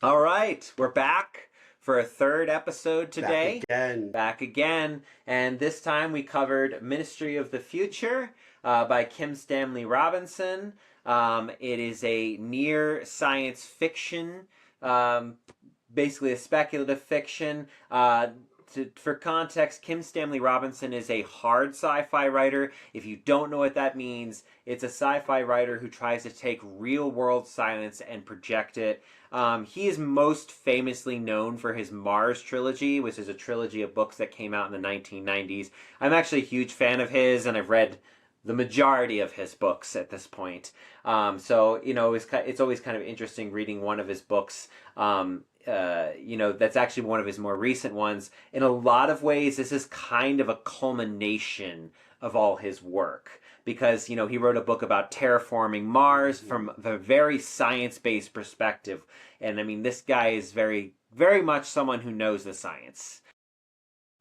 All right, we're back for a third episode today. Back again. And this time we covered Ministry of the Future by Kim Stanley Robinson. It is a near science fiction, basically a speculative fiction. For context, Kim Stanley Robinson is a hard sci-fi writer. If you don't know what that means, it's a sci-fi writer who tries to take real-world science and project it. He is most famously known for his Mars trilogy, which is a trilogy of books that came out in the 1990s. I'm actually a huge fan of his, and I've read the majority of his books at this point. So, it's always kind of interesting reading one of his books. That's actually one of his more recent ones. In a lot of ways, this is kind of a culmination of all his work. Because, he wrote a book about terraforming Mars from a very science-based perspective. And, this guy is very, very much someone who knows the science.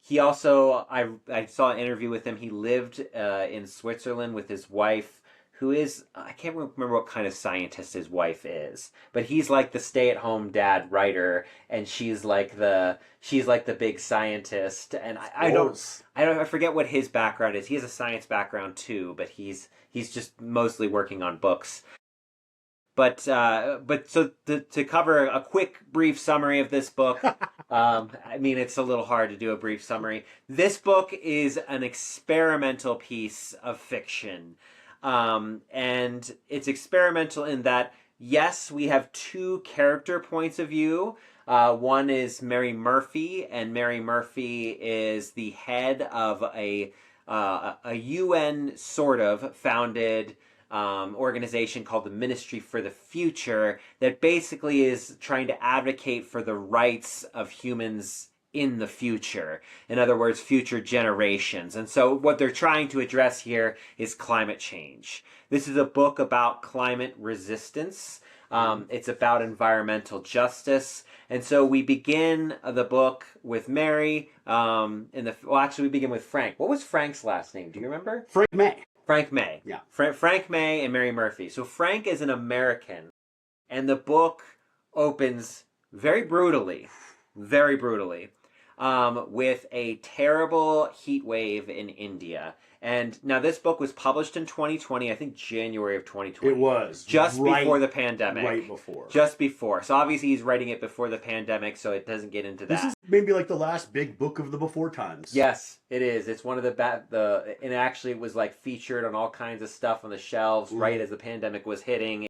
He also, I saw an interview with him. He lived in Switzerland with his wife, who is, I can't remember what kind of scientist his wife is, but he's like the stay-at-home dad writer, and she's like the big scientist. And I forget what his background is. He has a science background too, but he's just mostly working on books. But so to cover a quick, brief summary of this book, it's a little hard to do a brief summary. This book is an experimental piece of fiction. And it's experimental in that, yes, we have two character points of view. One is Mary Murphy, and Mary Murphy is the head of a UN sort of founded organization called the Ministry for the Future that basically is trying to advocate for the rights of humans in the future. In other words, future generations. And so what they're trying to address here is climate change. This is a book about climate resistance. It's about environmental justice. And so we begin the book with Mary. We begin with Frank. What was Frank's last name? Do you remember? Frank May. Frank May. Yeah. Frank May and Mary Murphy. So Frank is an American. And the book opens very brutally. Very brutally. With a terrible heat wave in India. And now this book was published in 2020, I think January of 2020. It was. Just before the pandemic. Right before. Just before. So obviously he's writing it before the pandemic, so it doesn't get into that. This is maybe like the last big book of the before times. Yes, it is. It's one of and actually it was like featured on all kinds of stuff on the shelves right as the pandemic was hitting.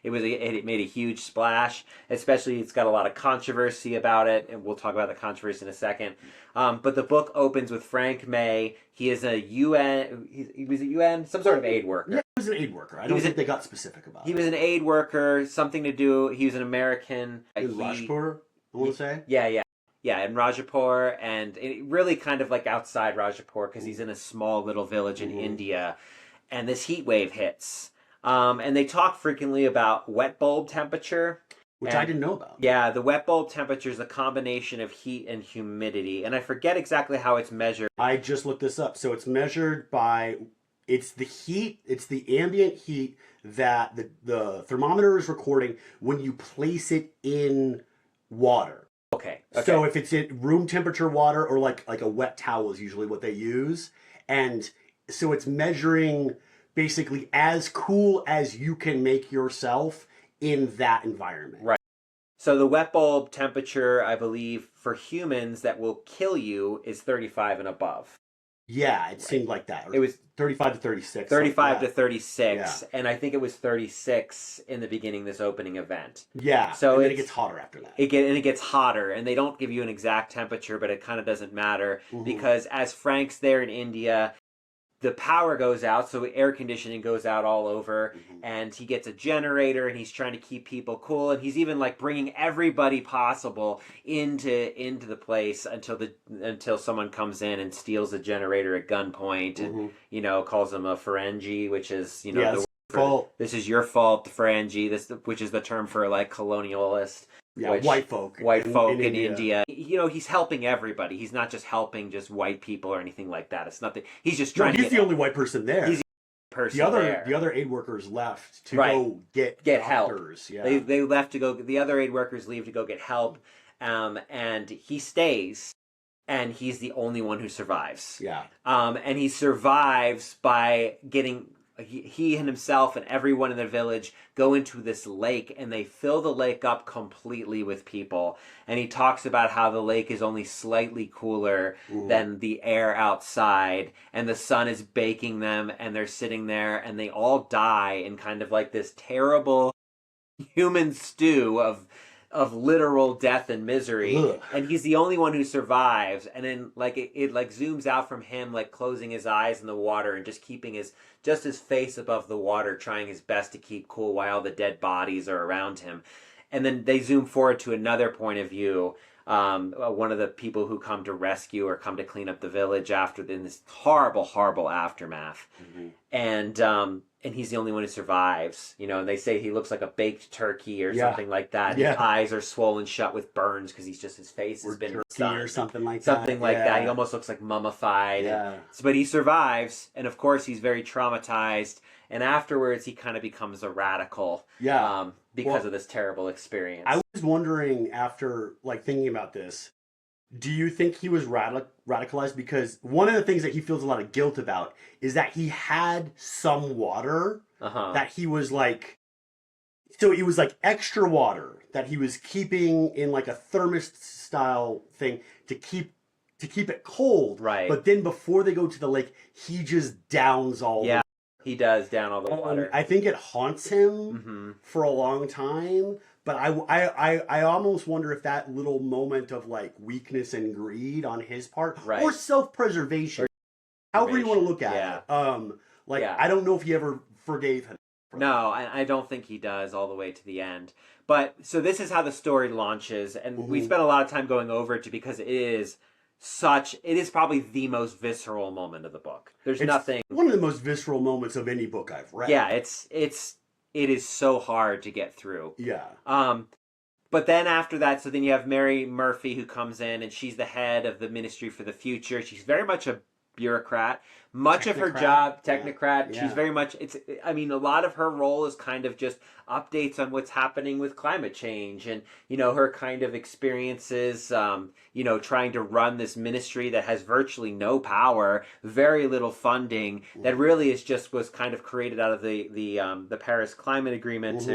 It made a huge splash, especially it's got a lot of controversy about it, and we'll talk about the controversy in a second. But the book opens with Frank May. He is a UN, he was a UN, some sort of aid worker. Yeah, he was an aid worker. I don't think they got specific about it. He was an aid worker, something to do, he was an American. In Rajpur, I want to say? Yeah, in Rajpur, and really kind of like outside Rajpur, because he's in a small little village in India, and this heat wave hits. And they talk frequently about wet bulb temperature. Which I didn't know about. Yeah, the wet bulb temperature is a combination of heat and humidity. And I forget exactly how it's measured. I just looked this up. So it's measured by, it's the heat, it's the ambient heat that the thermometer is recording when you place it in water. Okay. So if it's in room temperature water or like a wet towel is usually what they use. And so it's measuring basically as cool as you can make yourself in that environment. Right. So the wet bulb temperature, I believe, for humans that will kill you is 35 and above. Yeah, it seemed like that. It was 35 to 36. 35 to 36. Yeah. And I think it was 36 in the beginning, this opening event. Yeah, so and then it gets hotter after that. It gets hotter, and they don't give you an exact temperature, but it kind of doesn't matter because as Frank's there in India, the power goes out, so air conditioning goes out all over, and he gets a generator, and he's trying to keep people cool, and he's even like bringing everybody possible into the place until someone comes in and steals the generator at gunpoint, and calls him a Ferengi, which is this is your fault, the Ferengi, which is the term for like colonialist. Yeah, white folk in India. He's helping everybody. He's not just helping just white people or anything like that. It's nothing. He's just trying. He's the only white person there. He's the only person the other aid workers left to go get doctors. Help. Yeah. They left to go. The other aid workers leave to go get help, and he stays, and he's the only one who survives. Yeah. And he survives by getting. He and himself and everyone in the village go into this lake, and they fill the lake up completely with people. And he talks about how the lake is only slightly cooler than the air outside, and the sun is baking them, and they're sitting there, and they all die in kind of like this terrible human stew of literal death and misery. Ugh. And he's the only one who survives. And then like it like zooms out from him, like closing his eyes in the water and just keeping his face above the water, trying his best to keep cool while all the dead bodies are around him. And then they zoom forward to another point of view. One of the people who come to rescue or come to clean up the village after in this horrible aftermath. And he's the only one who survives, and they say he looks like a baked turkey or something like that. Yeah. His eyes are swollen shut with burns because his face has been stunned. Or something like that. Something like that. He almost looks like mummified. Yeah. But he survives, and of course he's very traumatized. And afterwards he kind of becomes a radical. Yeah. Because of this terrible experience. I was wondering after thinking about this, do you think he was radicalized? Because one of the things that he feels a lot of guilt about is that he had some water that he was so it was extra water that he was keeping in a thermos style thing to keep it cold. Right. But then before they go to the lake, he just downs all the water. He does down all the water. I think it haunts him for a long time. But I almost wonder if that little moment of weakness and greed on his part, or self-preservation, however you want to look at it. I don't know if he ever forgave him. No, I don't think he does all the way to the end. But so this is how the story launches, and we spent a lot of time going over it because it is probably the most visceral moment of the book. It's nothing. One of the most visceral moments of any book I've read. Yeah, it is so hard to get through. Yeah. But then after that, so then you have Mary Murphy who comes in, and she's the head of the Ministry for the Future. She's very much a bureaucrat. Much of her job, technocrat. Yeah. She's very much, a lot of her role is kind of just updates on what's happening with climate change and, her kind of experiences, trying to run this ministry that has virtually no power, very little funding, that really was kind of created out of the Paris Climate Agreement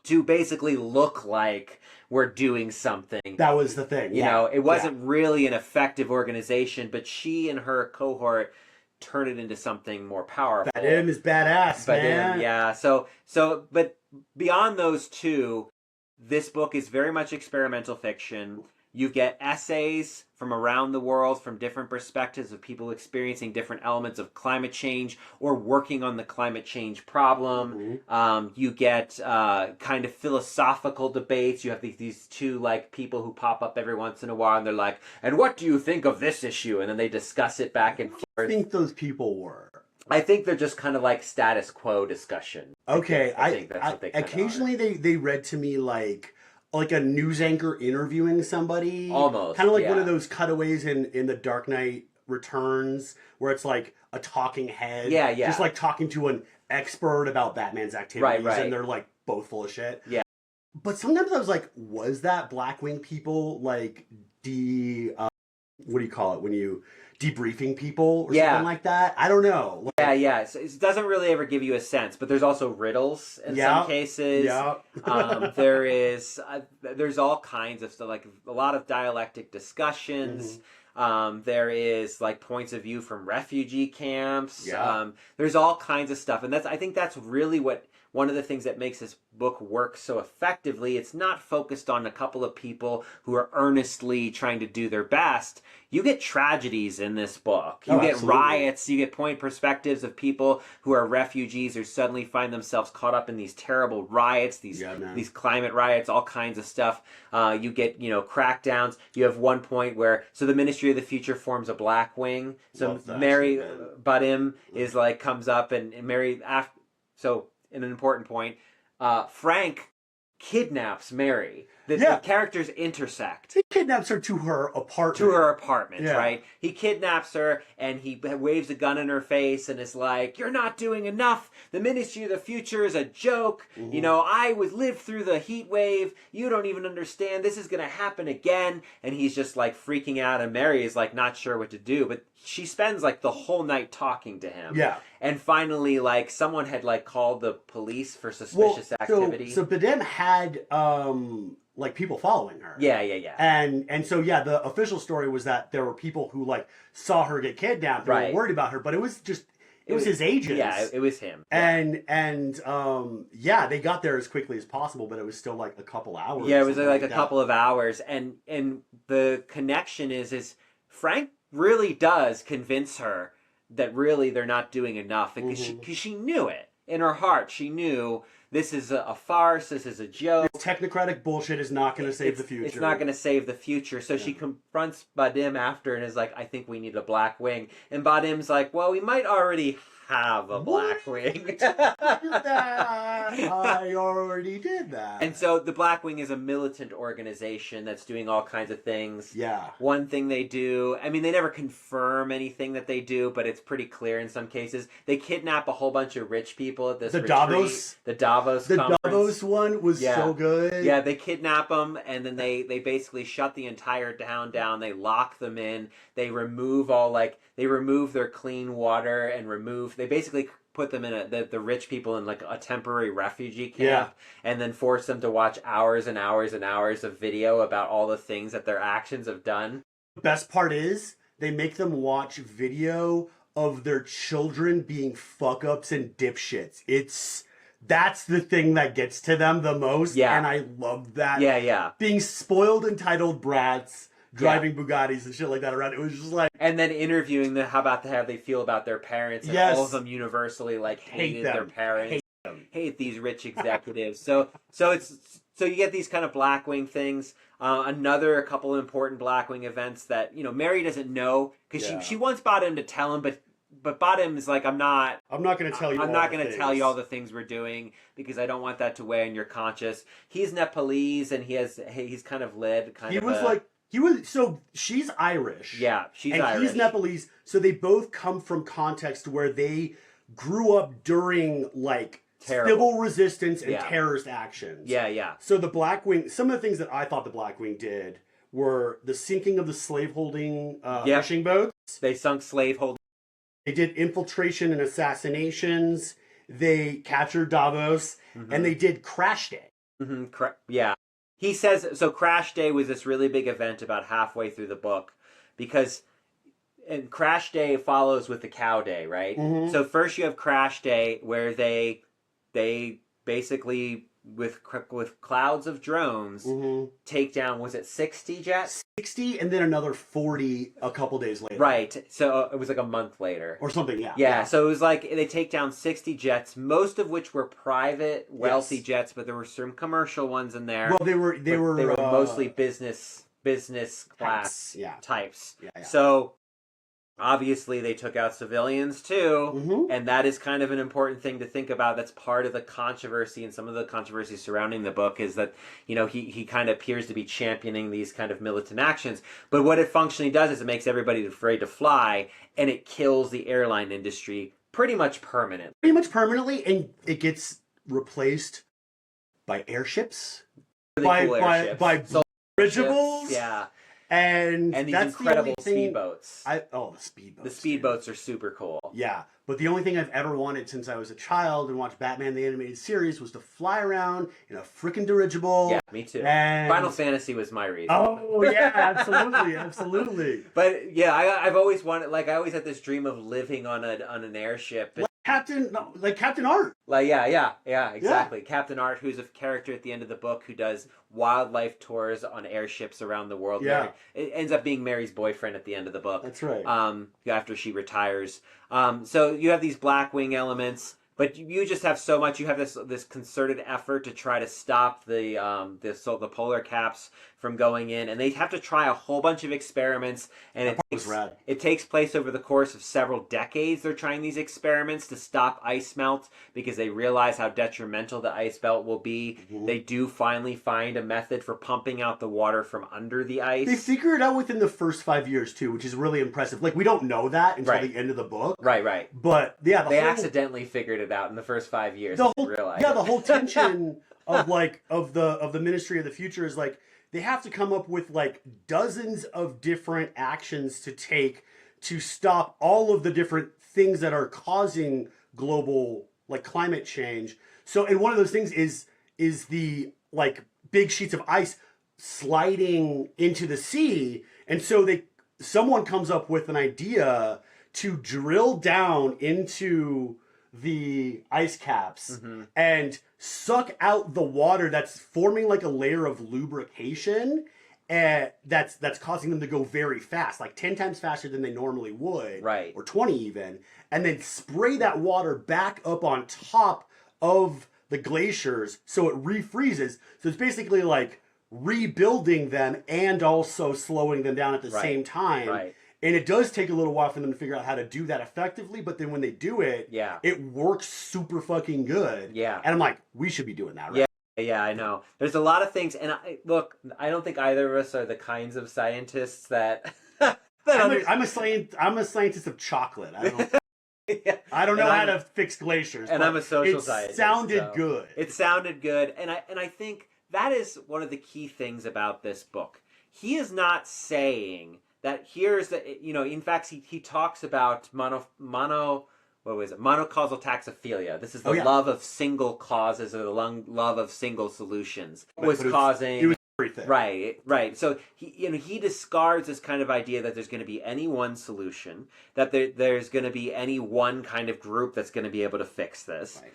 to basically look like we're doing something. That was the thing. It wasn't really an effective organization, but she and her cohort turn it into something more powerful. Badim is badass, man. Yeah. So, but beyond those two, this book is very much experimental fiction. You get essays from around the world from different perspectives of people experiencing different elements of climate change or working on the climate change problem. You get kind of philosophical debates. You have these two people who pop up every once in a while, and they're like, "And what do you think of this issue?" And then they discuss it back and forth. What do you think those people were? I think they're just kind of status quo discussion. Okay, I think that's what they occasionally they read to me like a news anchor interviewing somebody. Almost. Kind of one of those cutaways in The Dark Knight Returns where it's a talking head. Yeah. Just talking to an expert about Batman's activities. Right. And they're both full of shit. Yeah. But sometimes I was was that Blackwing people what do you call it when you debriefing people or something like that? I don't know. Yeah. So it doesn't really ever give you a sense, but there's also riddles in some cases. Yeah. There's all kinds of stuff, a lot of dialectic discussions. There is points of view from refugee camps. Yeah. There's all kinds of stuff, and I think that's really one of the things that makes this book work so effectively. It's not focused on a couple of people who are earnestly trying to do their best. You get tragedies in this book. You get riots. You get point perspectives of people who are refugees or suddenly find themselves caught up in these terrible riots, these climate riots, all kinds of stuff. You get, crackdowns. You have one point where, so the Ministry of the Future forms a black wing. So Mary Badim is comes up and Mary, so in an important point, Frank kidnaps Mary. The characters intersect. He kidnaps her to her apartment. Right? He kidnaps her and he waves a gun in her face and is like, "You're not doing enough. The Ministry of the Future is a joke. You know, I lived through the heat wave. You don't even understand. This is going to happen again." And he's just like freaking out, and Mary is like not sure what to do. But she spends like the whole night talking to him. Yeah. And finally, like, someone had like called the police for suspicious activity. So Badem had like people following her. Yeah. And so the official story was that there were people who like saw her get kidnapped and were worried about her, but it was just it was his agents. Yeah, it was him. And they got there as quickly as possible, but it was still like a couple hours. Yeah, it was like a couple of hours, and the connection is Frank really does convince her that really they're not doing enough, because she knew it in her heart. She knew this is a farce. This is a joke. Technocratic bullshit is not going to save the future. It's not going to save the future. So she confronts Badem after and is like, "I think we need a black wing." And Badem's like, "Well, we might already have a black wing." I already did that. And so the Black Wing is a militant organization that's doing all kinds of things. Yeah. One thing they do, I mean, they never confirm anything that they do, but it's pretty clear in some cases. They kidnap a whole bunch of rich people at this retreat. The Davos conference. Davos one was so good. Yeah, they kidnap them, and then they basically shut the entire town down. They lock them in. They remove they remove their clean water and they basically put them in the rich people in like a temporary refugee camp, and then force them to watch hours and hours and hours of video about all the things that their actions have done. The best part is they make them watch video of their children being fuck-ups and dipshits. That's the thing that gets to them the most, and I love that. Yeah. Being spoiled, entitled brats, driving Bugattis and shit like that around. It was just like... And then interviewing them, how they feel about their parents. And all of them universally like hated their parents. Hate these rich executives. So you get these kind of Blackwing things. A couple of important Blackwing events that, Mary doesn't know, because she wants Badem to tell him, but Badem is like, I'm not going to tell you. I'm not going to tell you all the things we're doing, because I don't want that to weigh on your conscience. He's Nepalese, and he's kind of led so she's Irish. Yeah, she's Irish. And he's Nepalese, so they both come from context where they grew up during, like, civil resistance and terrorist actions. Yeah. So the Blackwing, some of the things that I thought the Blackwing did were the sinking of the slaveholding fishing boats. They sunk slaveholding. They did infiltration and assassinations. They captured Davos, and they did Crash Day. Yeah. He says, so Crash Day was this really big event about halfway through the book, and Crash Day follows with the Cow Day, right? So first you have Crash Day, where they basically, with clouds of drones, take down, was it 60 jets? 60, and then another 40 a couple days later. Right. So it was like a month later. Or something, Yeah, so it was like they take down 60 jets, most of which were private, wealthy jets, but there were some commercial ones in there. Well, they were mostly business class types. Yeah. So obviously they took out civilians too, and that is kind of an important thing to think about. That's part of the controversy, and some of the controversy surrounding the book is that, he kind of appears to be championing these kind of militant actions, but what it functionally does is it makes everybody afraid to fly, and it kills the airline industry pretty much permanently. And it gets replaced by airships, by dirigibles. Yeah. And these that's incredible the only thing speedboats. The speedboats. The speedboats are super cool. Yeah, but the only thing I've ever wanted since I was a child and watched Batman the Animated Series was to fly around in a freaking dirigible. Yeah, me too. And Final Fantasy was my reason. Oh, yeah, absolutely. But yeah, I've always wanted, I always had this dream of living on an airship. Captain Art. Yeah, exactly. Yeah. Captain Art, who's a character at the end of the book who does wildlife tours on airships around the world. Yeah. It ends up being Mary's boyfriend at the end of the book. That's right. After she retires. So you have these Blackwing elements. But you just have so much. You have this concerted effort to try to stop the polar caps from going in, and they have to try a whole bunch of experiments. And it takes place over the course of several decades. They're trying these experiments to stop ice melt because they realize how detrimental the ice melt will be. Mm-hmm. They do finally find a method for pumping out the water from under the ice. They figure it out within the first 5 years too, which is really impressive. Like, we don't know that until the end of the book. Right. But yeah, they accidentally figured it out in the first 5 years. The whole tension of the Ministry of the Future is like they have to come up with like dozens of different actions to take to stop all of the different things that are causing global like climate change. So, and one of those things is the like big sheets of ice sliding into the sea, and so someone comes up with an idea to drill down into the ice caps and suck out the water that's forming like a layer of lubrication, and that's causing them to go very fast, like 10 times faster than they normally would, right, or 20 even, and then spray that water back up on top of the glaciers so it refreezes. So it's basically like rebuilding them and also slowing them down at the same time. Right. And it does take a little while for them to figure out how to do that effectively, but then when they do it, it works super fucking good. Yeah. And I'm like, we should be doing that, right? Yeah, I know. There's a lot of things, and I don't think either of us are the kinds of scientists that. I'm a scientist of chocolate. I don't know how to fix glaciers. And I'm a social scientist. It sounded good. It sounded good, and I think that is one of the key things about this book. He is not saying that here's the, in fact, he talks about monocausal taxophilia. This is the love of single causes, or the love of single solutions. It was everything. Right. So he discards this kind of idea that there's going to be any one solution, that there's going to be any one kind of group that's going to be able to fix this. Right.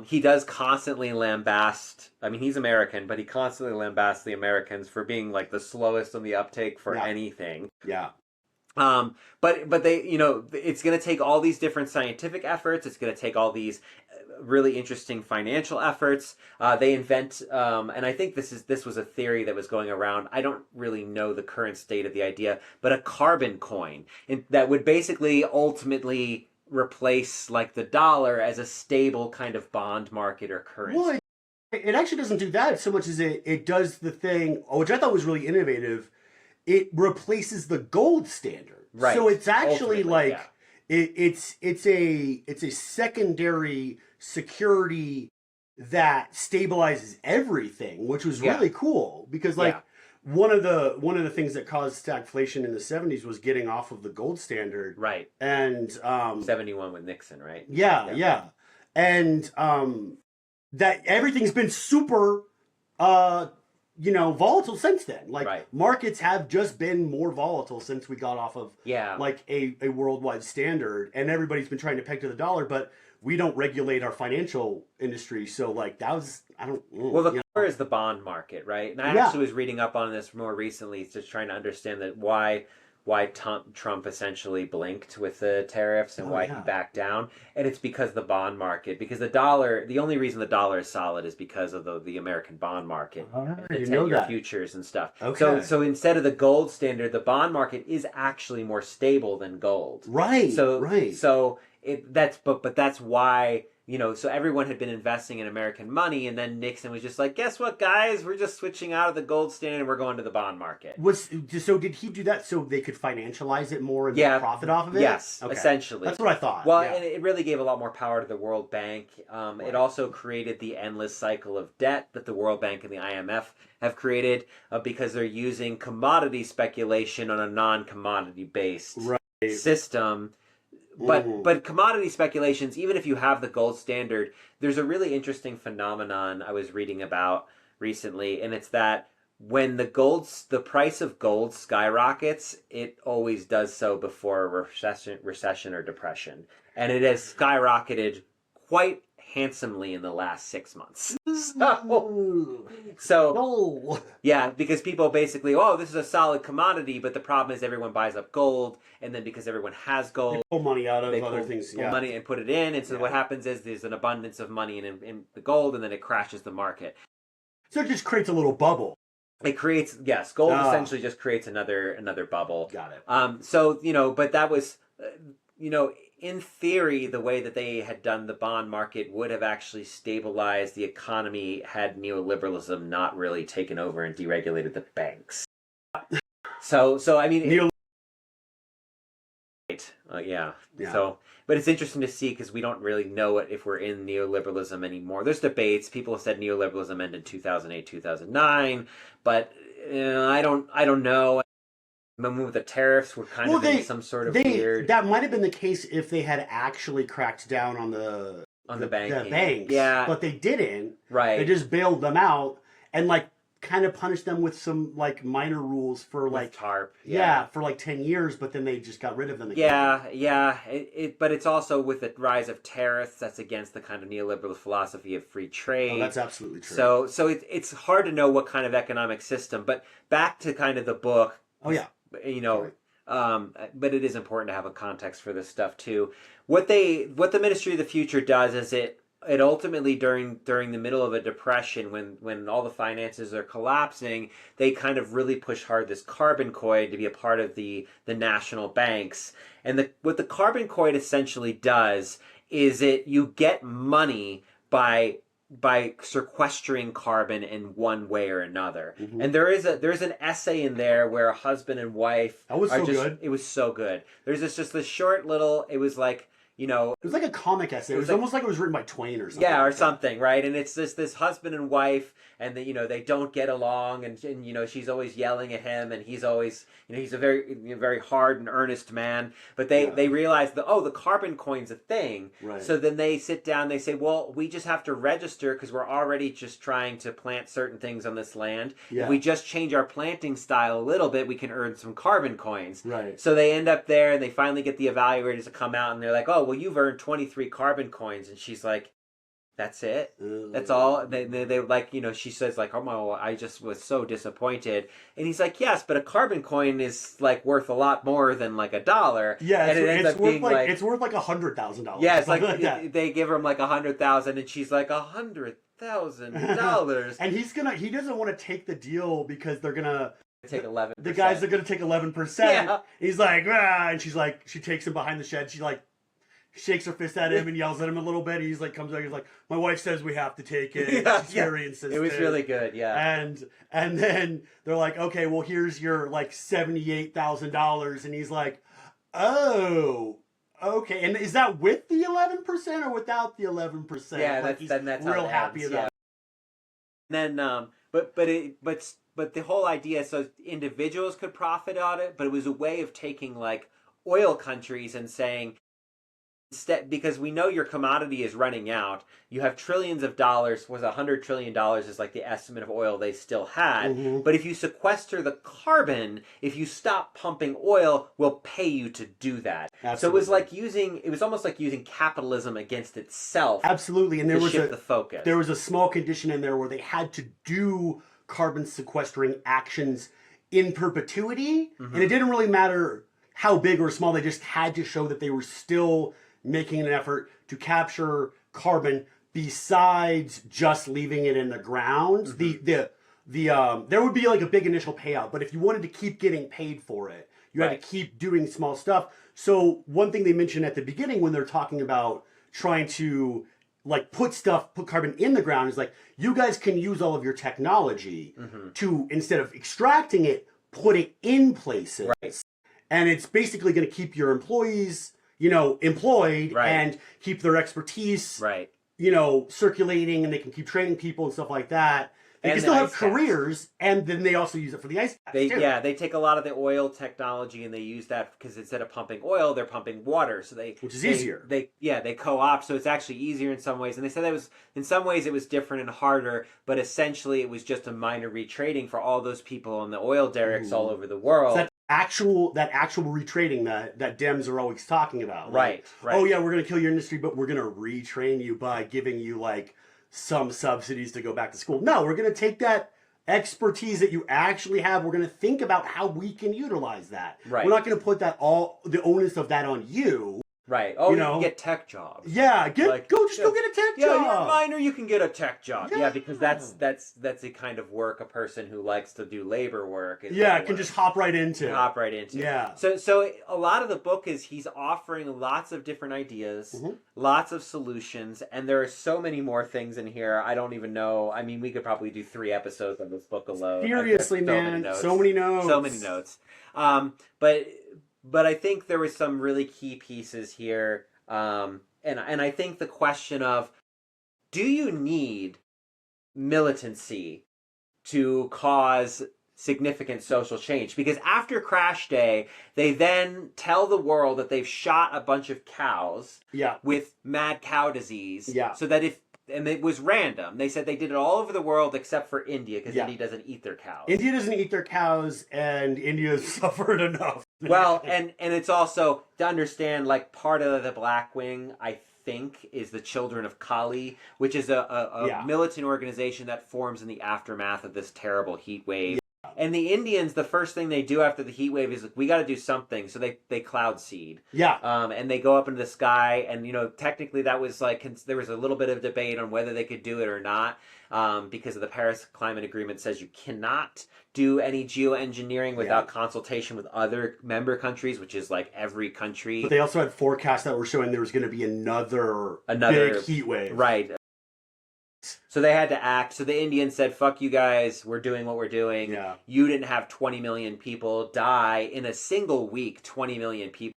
He does constantly lambast. I mean, he's American, but he constantly lambasts the Americans for being like the slowest on the uptake for anything. Yeah. But they, it's going to take all these different scientific efforts. It's going to take all these really interesting financial efforts. They invent, and I think this was a theory that was going around. I don't really know the current state of the idea, but a carbon coin that would basically ultimately replace like the dollar as a stable kind of bond market or currency. Well, it actually doesn't do that so much as it does the thing, which I thought was really innovative. It replaces the gold standard. Right. So it's actually like it's a secondary security that stabilizes everything, which was really cool, because one of the things that caused stagflation in the 70s was getting off of the gold standard. Right. And 71 with Nixon, right? Yeah. And that everything's been super volatile since then. Like markets have just been more volatile since we got off of like a worldwide standard, and everybody's been trying to peg to the dollar, but we don't regulate our financial industry. So like that was, the core is the bond market, right? And I actually was reading up on this more recently, just trying to understand that why Trump essentially blinked with the tariffs and why he backed down. And it's because the bond market, because the only reason the dollar is solid is because of the American bond market, and the 10-year futures and stuff. Okay. So instead of the gold standard, the bond market is actually more stable than gold. Right. So that's why, so everyone had been investing in American money, and then Nixon was just like, guess what, guys? We're just switching out of the gold standard and we're going to the bond market. So did he do that so they could financialize it more and make profit off of it? Yes, essentially. That's what I thought. Well, and it really gave a lot more power to the World Bank. It also created the endless cycle of debt that the World Bank and the IMF have created because they're using commodity speculation on a non-commodity based system. But commodity speculations, even if you have the gold standard, there's a really interesting phenomenon I was reading about recently, and it's that when the price of gold skyrockets, it always does so before a recession or depression, and it has skyrocketed quite handsomely in the last 6 months. No. Yeah, because people basically, oh, this is a solid commodity, but the problem is everyone buys up gold, and then because everyone has gold, They pull money out of they other things. pull money and put it in, and so what happens is there's an abundance of money in the gold, and then it crashes the market. So it just creates a little bubble. It creates, yes, gold essentially just creates another bubble. Got it. So, but that was, in theory, the way that they had done the bond market would have actually stabilized the economy had neoliberalism not really taken over and deregulated the banks. So I mean... Yeah. So, but it's interesting to see because we don't really know if we're in neoliberalism anymore. There's debates. People have said neoliberalism ended in 2008, 2009, but I don't know. Remember with the tariffs, we're kind of in some sort of weird. That might have been the case if they had actually cracked down on the banks. Yeah, but they didn't. Right. They just bailed them out and kind of punished them with some minor rules for TARP. For 10 years, but then they just got rid of them again. Yeah. But it's also with the rise of tariffs that's against the kind of neoliberal philosophy of free trade. Oh, that's absolutely true. So it's hard to know what kind of economic system. But back to kind of the book. Oh yeah. But it is important to have a context for this stuff too. What the Ministry of the Future does is it ultimately during the middle of a depression when all the finances are collapsing, they kind of really push hard this carbon coin to be a part of the national banks. And what the carbon coin essentially does is you get money by sequestering carbon in one way or another. Mm-hmm. And there's an essay in there where a husband and wife good. It was so good. There's just this short little, it was like, it was like a comic essay. It was almost like it was written by Twain or something. Yeah, or something, right? And it's this husband and wife, and they don't get along, and she's always yelling at him, and he's always he's a very hard and earnest man. But they realize that the carbon coin's a thing. Right. So then they sit down, they say, well, we just have to register because we're already just trying to plant certain things on this land. Yeah. If we just change our planting style a little bit, we can earn some carbon coins. Right. So they end up there, and they finally get the evaluators to come out, and they're like, oh, well, you've earned 23 carbon coins. And she's like, that's it? That's all? They like, she says like, oh, I just was so disappointed. And he's like, yes, but a carbon coin is worth a lot more than $1. Yeah, and it ends up being it's worth $100,000. Yeah, it's they give him $100,000, and she's like, $100,000. And he doesn't want to take the deal because they're gonna take 11%. The guys are gonna take 11%. Yeah. He's like, and she's like, she takes him behind the shed. She shakes her fist at him and yells at him a little bit. He's like, comes back. He's like, my wife says we have to take it. She's very insistent. It was really good. Yeah. And then they're like, okay, well, here's your $78,000. And he's like, oh, okay. And is that with the 11% or without the 11%? Yeah, that's real happy about it. And then, but the whole idea, so individuals could profit on it, but it was a way of taking oil countries and saying, instead, because we know your commodity is running out, you have trillions of dollars, was $100 trillion is the estimate of oil they still had. Mm-hmm. But if you sequester the carbon, if you stop pumping oil, we'll pay you to do that. Absolutely. So it was almost like using capitalism against itself. Absolutely. And there was shift the focus. There was a small condition in there where they had to do carbon sequestering actions in perpetuity. Mm-hmm. And it didn't really matter how big or small, they just had to show that they were still making an effort to capture carbon besides just leaving it in the ground. Mm-hmm. There would be a big initial payout, but if you wanted to keep getting paid for it, you had to keep doing small stuff. So one thing they mentioned at the beginning when they're talking about trying to put carbon in the ground is you guys can use all of your technology to, instead of extracting it, put it in places. Right. And it's basically going to keep your employees employed and keep their expertise, circulating, and they can keep training people and stuff like that. They can still have careers, and then they also use it for the ice caps too. Yeah, they take a lot of the oil technology and they use that because instead of pumping oil, they're pumping water. So which is easier. They co-opt, so it's actually easier in some ways. And they said in some ways it was different and harder, but essentially it was just a minor retrading for all those people on the oil derricks all over the world. actual retraining that Dems are always talking about. Like, Right. oh yeah, we're gonna kill your industry, but we're gonna retrain you by giving you like some subsidies to go back to school. No, we're gonna take that expertise that you actually have. We're gonna think about how we can utilize that. Right. We're not gonna put the onus of that on you. Right. Oh, you know? can get tech jobs. Yeah, go get a tech job. Yeah, you're a minor, you can get a tech job. Yeah. Yeah, because that's the kind of work a person who likes to do labor work can just hop right into. Yeah. So a lot of the book is he's offering lots of different ideas, lots of solutions, and there are so many more things in here. I don't even know. I mean, we could probably do 3 episodes on this book alone. Seriously, man. So many notes. But I think there was some really key pieces here, and I think the question of, do you need militancy to cause significant social change? Because after Crash Day, they then tell the world that they've shot a bunch of cows with mad cow disease, so that and it was random. They said they did it all over the world except for India, because India doesn't eat their cows. India doesn't eat their cows, and India's suffered enough. Well, and it's also to understand, like, part of the Black Wing, I think, is the Children of Kali, which is a militant organization that forms in the aftermath of this terrible heat wave. And the Indians, the first thing they do after the heat wave is, like, we got to do something. So they cloud seed. And they go up into the sky. And, technically that was like, there was a little bit of debate on whether they could do it or not. Because of the Paris Climate Agreement says you cannot do any geoengineering without consultation with other member countries, which is like every country. But they also had forecasts that were showing there was going to be another big heat wave. Right. So they had to act. So the Indians said, fuck you guys, we're doing what we're doing. You didn't have 20 million people die in a single week, 20 million people.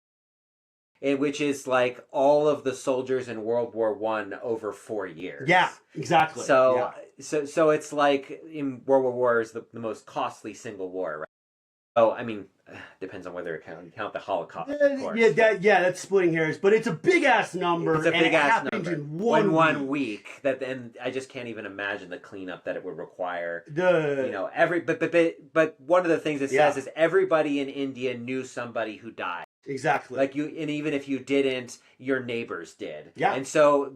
Which is like all of the soldiers in World War I over 4 years. Yeah, exactly. So it's like in World War I is the most costly single war, right? Oh, I mean, depends on whether you count the Holocaust, of course. That's splitting hairs, but it's a big ass number. It's a big ass number in one week. And I just can't even imagine the cleanup that it would require. But one of the things it says is everybody in India knew somebody who died. Exactly. And even if you didn't, your neighbors did. Yeah. And so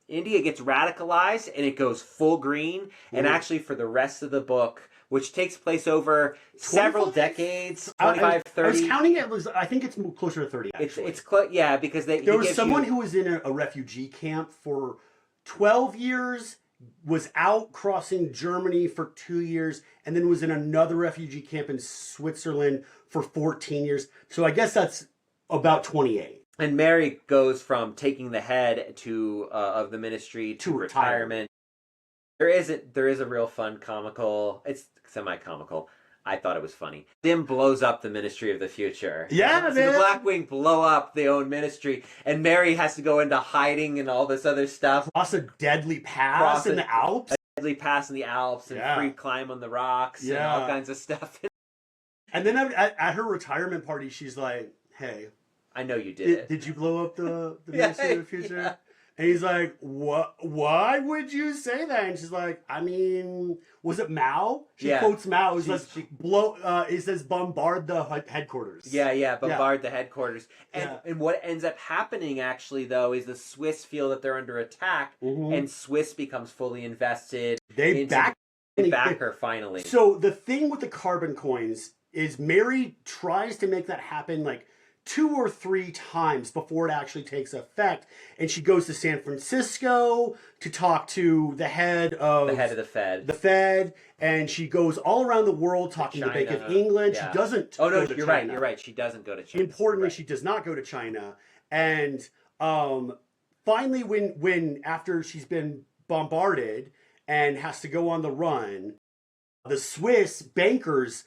India gets radicalized and it goes full green. And actually, for the rest of the book, which takes place over several decades, 25, 30. I was counting it, I think it's closer to 30, actually. Because there was someone who was in a refugee camp for 12 years, was out crossing Germany for 2 years, and then was in another refugee camp in Switzerland for 14 years. So I guess that's about 28. And Mary goes from taking the head of the ministry to retirement. There is a real fun comical. It's semi-comical. I thought it was funny. Dim blows up the Ministry of the Future. Yeah, man. So the Black Wing blow up their own ministry, and Mary has to go into hiding and all this other stuff. Cross a deadly pass in the Alps. A deadly pass in the Alps and free climb on the rocks and all kinds of stuff. And then at her retirement party, she's like, "Hey, I know you did it. Did you blow up the Ministry of the Future?" Yeah. And he's like, "What? Why would you say that?" And she's like, "I mean, was it Mao?" She quotes Mao. It says bombard the headquarters. Bombard the headquarters. And what ends up happening, actually, though, is the Swiss feel that they're under attack, and Swiss becomes fully invested. They back her finally. So the thing with the carbon coins is Mary tries to make that happen like 2 or 3 times before it actually takes effect. And she goes to San Francisco to talk to the head of the Fed. And she goes all around the world talking to Bank of England. She doesn't go to China. You're right. She doesn't go to China. Importantly, she does not go to China. And finally, when after she's been bombarded and has to go on the run, the Swiss bankers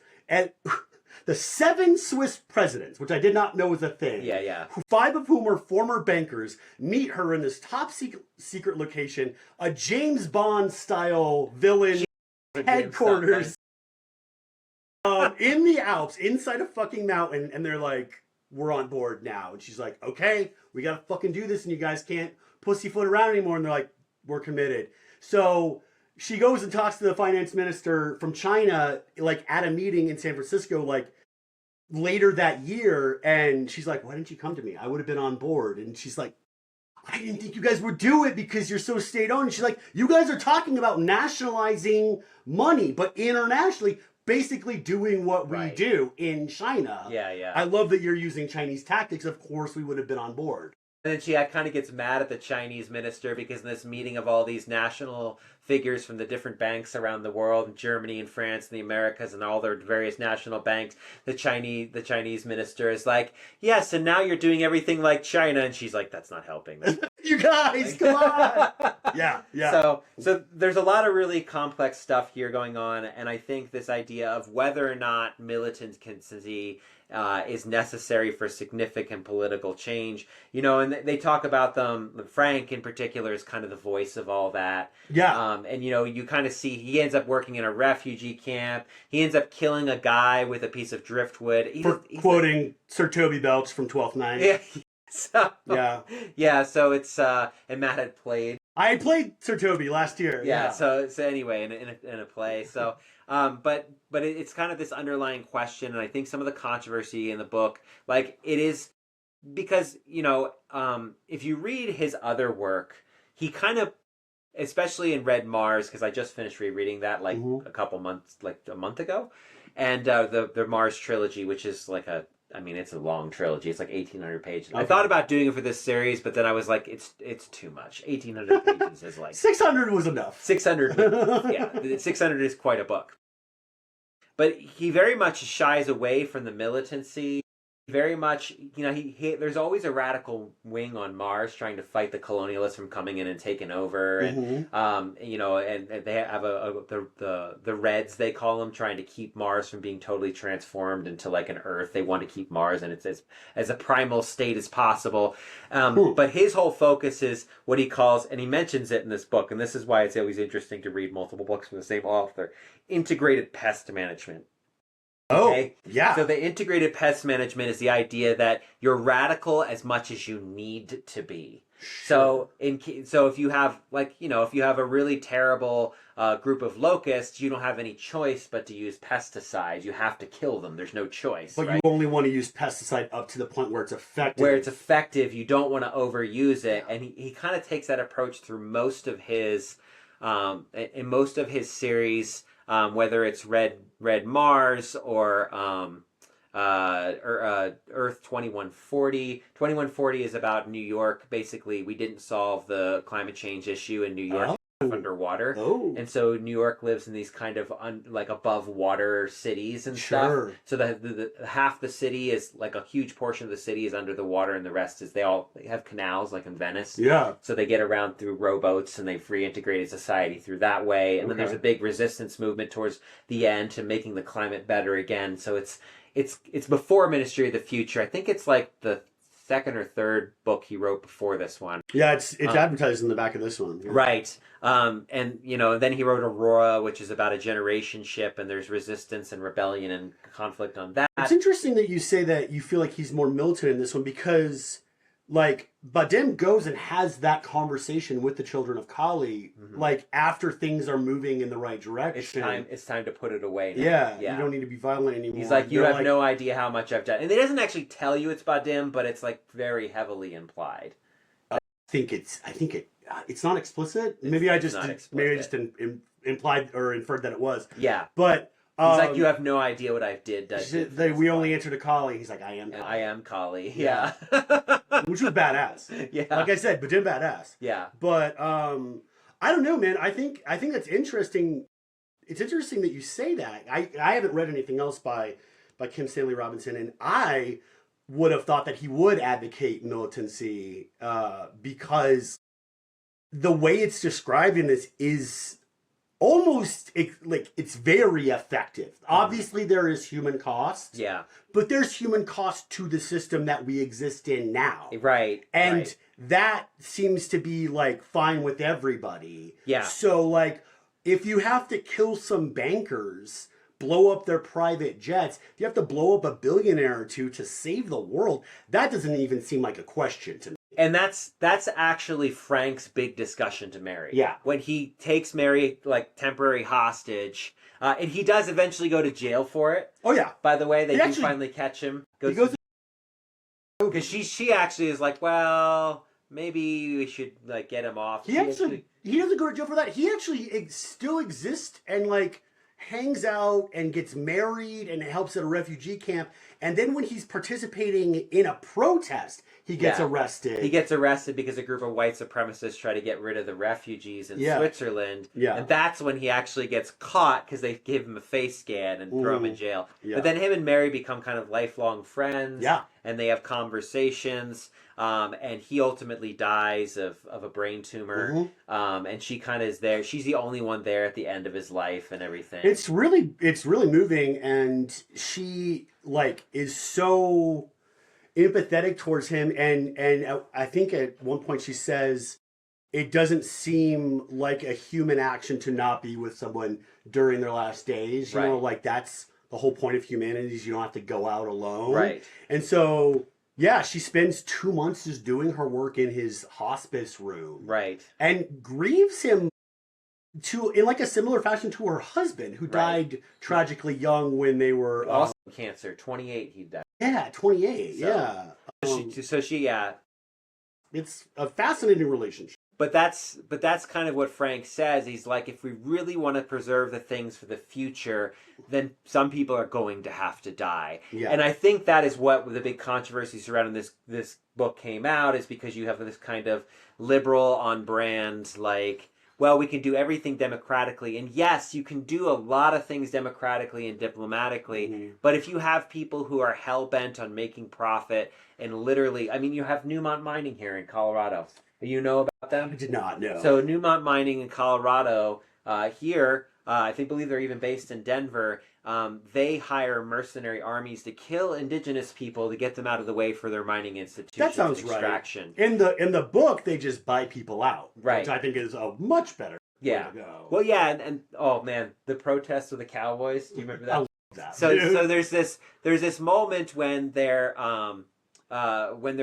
the 7 Swiss presidents, which I did not know was a thing, 5 of whom are former bankers, meet her in this top secret location, a James Bond style villain headquarters in the Alps, inside a fucking mountain, and they're like, "We're on board now." And she's like, "Okay, we gotta fucking do this, and you guys can't pussyfoot around anymore." And they're like, "We're committed." So she goes and talks to the finance minister from China, like at a meeting in San Francisco, like, later that year, and she's like, why didn't you come to me? I would have been on board. And she's like, I didn't think you guys would do it because you're so state-owned. And she's like, you guys are talking about nationalizing money, but internationally, basically doing what we do in China. Yeah, yeah. I love that you're using Chinese tactics. Of course, we would have been on board. And then she kind of gets mad at the Chinese minister because in this meeting of all these national figures from the different banks around the world, in Germany and France and the Americas and all their various national banks, the Chinese minister is like, yes, and now you're doing everything like China. And she's like, that's not helping. You guys, come on. Yeah, yeah. So there's a lot of really complex stuff here going on. And I think this idea of whether or not militancy is necessary for significant political change, and they talk about them. Frank in particular is kind of the voice of all that. Yeah. And you kind of see he ends up working in a refugee camp. He ends up killing a guy with a piece of driftwood. He's quoting Sir Toby Belch from 12th Night. Yeah. So, yeah. So it's and Matt had played. I played Sir Toby last year. Yeah. So anyway, in a play. So. But it's kind of this underlying question, and I think some of the controversy in the book, like it is, because if you read his other work, he kind of, especially in Red Mars, because I just finished rereading that like a month ago, and the Mars trilogy, which is like it's a long trilogy. It's like 1,800 pages. Okay. I thought about doing it for this series, but then I was like, it's too much. 1,800 pages is like 600 was enough. 600, yeah, 600 is quite a book. But he very much shies away from the militancy. Very much, there's always a radical wing on Mars trying to fight the colonialists from coming in and taking over, and and they have the Reds, they call them, trying to keep Mars from being totally transformed into like an Earth. They want to keep Mars and it's as a primal state as possible. But his whole focus is what he calls, and he mentions it in this book, and this is why it's always interesting to read multiple books from the same author: integrated pest management. Okay? Oh, yeah. So the integrated pest management is the idea that you're radical as much as you need to be. Sure. So if you have if you have a really terrible group of locusts, you don't have any choice but to use pesticides. You have to kill them. There's no choice. But you only want to use pesticide up to the point where it's effective. Where it's effective, you don't want to overuse it. And he kind of takes that approach through most of his series. Whether it's Red Mars or Earth 2140. 2140 is about New York. Basically, we didn't solve the climate change issue in New York. Underwater. And so New York lives in these kind of above water cities and stuff. So the half the city is like a huge portion of the city is under the water, and the rest is they have canals like in Venice. Yeah. So they get around through rowboats, and they've reintegrated society through that way. And then there's a big resistance movement towards the end to making the climate better again. So it's before Ministry of the Future. I think it's like the second or third book he wrote before this one. Yeah, it's advertised in the back of this one. Yeah. Right. And then he wrote Aurora, which is about a generation ship, and there's resistance and rebellion and conflict on that. It's interesting that you say that you feel like he's more militant in this one, because like Badim goes and has that conversation with the children of Kali, like after things are moving in the right direction. It's time to put it away now. Yeah, you don't need to be violent anymore. He's like, you have no idea how much I've done. And he doesn't actually tell you it's Badim, but it's like very heavily implied. I think it's not explicit. Maybe I just implied or inferred that it was. Yeah. But he's like, you have no idea what I did. We only answered a Kali. He's like, I am Kali. I am Kali. Yeah. Which was badass. Yeah. Like I said, Badim badass. Yeah. But I don't know, man. I think that's interesting. It's interesting that you say that. I haven't read anything else by Kim Stanley Robinson, and I would have thought that he would advocate militancy because the way it's described in this is almost it's very effective. Obviously, there is human cost. Yeah. But there's human cost to the system that we exist in now. Right. And that seems to be like fine with everybody. Yeah. So like if you have to kill some bankers, blow up their private jets, if you have to blow up a billionaire or two to save the world, that doesn't even seem like a question to me. And that's actually Frank's big discussion to Mary. Yeah. When he takes Mary like temporary hostage, and he does eventually go to jail for it. Oh yeah. By the way, they do finally catch him. He goes because she actually is like, well, maybe we should like get him off. He doesn't go to jail for that. He actually still exists and like hangs out and gets married and helps at a refugee camp. And then when he's participating in a protest, he gets arrested. He gets arrested because a group of white supremacists try to get rid of the refugees in Switzerland. Yeah. And that's when he actually gets caught because they give him a face scan and throw him in jail. Yeah. But then him and Mary become kind of lifelong friends. Yeah. And they have conversations. And he ultimately dies of a brain tumor. And she kind of is there. She's the only one there at the end of his life and everything. It's really moving, and she like is so empathetic towards him, and I think at one point she says it doesn't seem like a human action to not be with someone during their last days. You know, like that's the whole point of humanity is you don't have to go out alone. Right. And so yeah, she spends 2 months just doing her work in his hospice room. Right. And grieves him in like a similar fashion to her husband, who died tragically young when they were also cancer. 28 he died. Yeah, 28. So, yeah. It's a fascinating relationship. But that's kind of what Frank says. He's like, if we really want to preserve the things for the future, then some people are going to have to die. Yeah. And I think that is what the big controversy surrounding this book came out, is because you have this kind of liberal on brand, like, well, we can do everything democratically. And yes, you can do a lot of things democratically and diplomatically. But if you have people who are hell-bent on making profit and literally, I mean, you have Newmont Mining here in Colorado. You know about them? I did not know. So Newmont Mining in Colorado, here, I believe they're even based in Denver. They hire mercenary armies to kill indigenous people to get them out of the way for their mining institutions. That sounds extraction. Right. In the book, they just buy people out, right? Which I think is a much better way to go. Well, yeah, and oh man, the protests of the cowboys. Do you remember that? I love that. So there's this moment when they're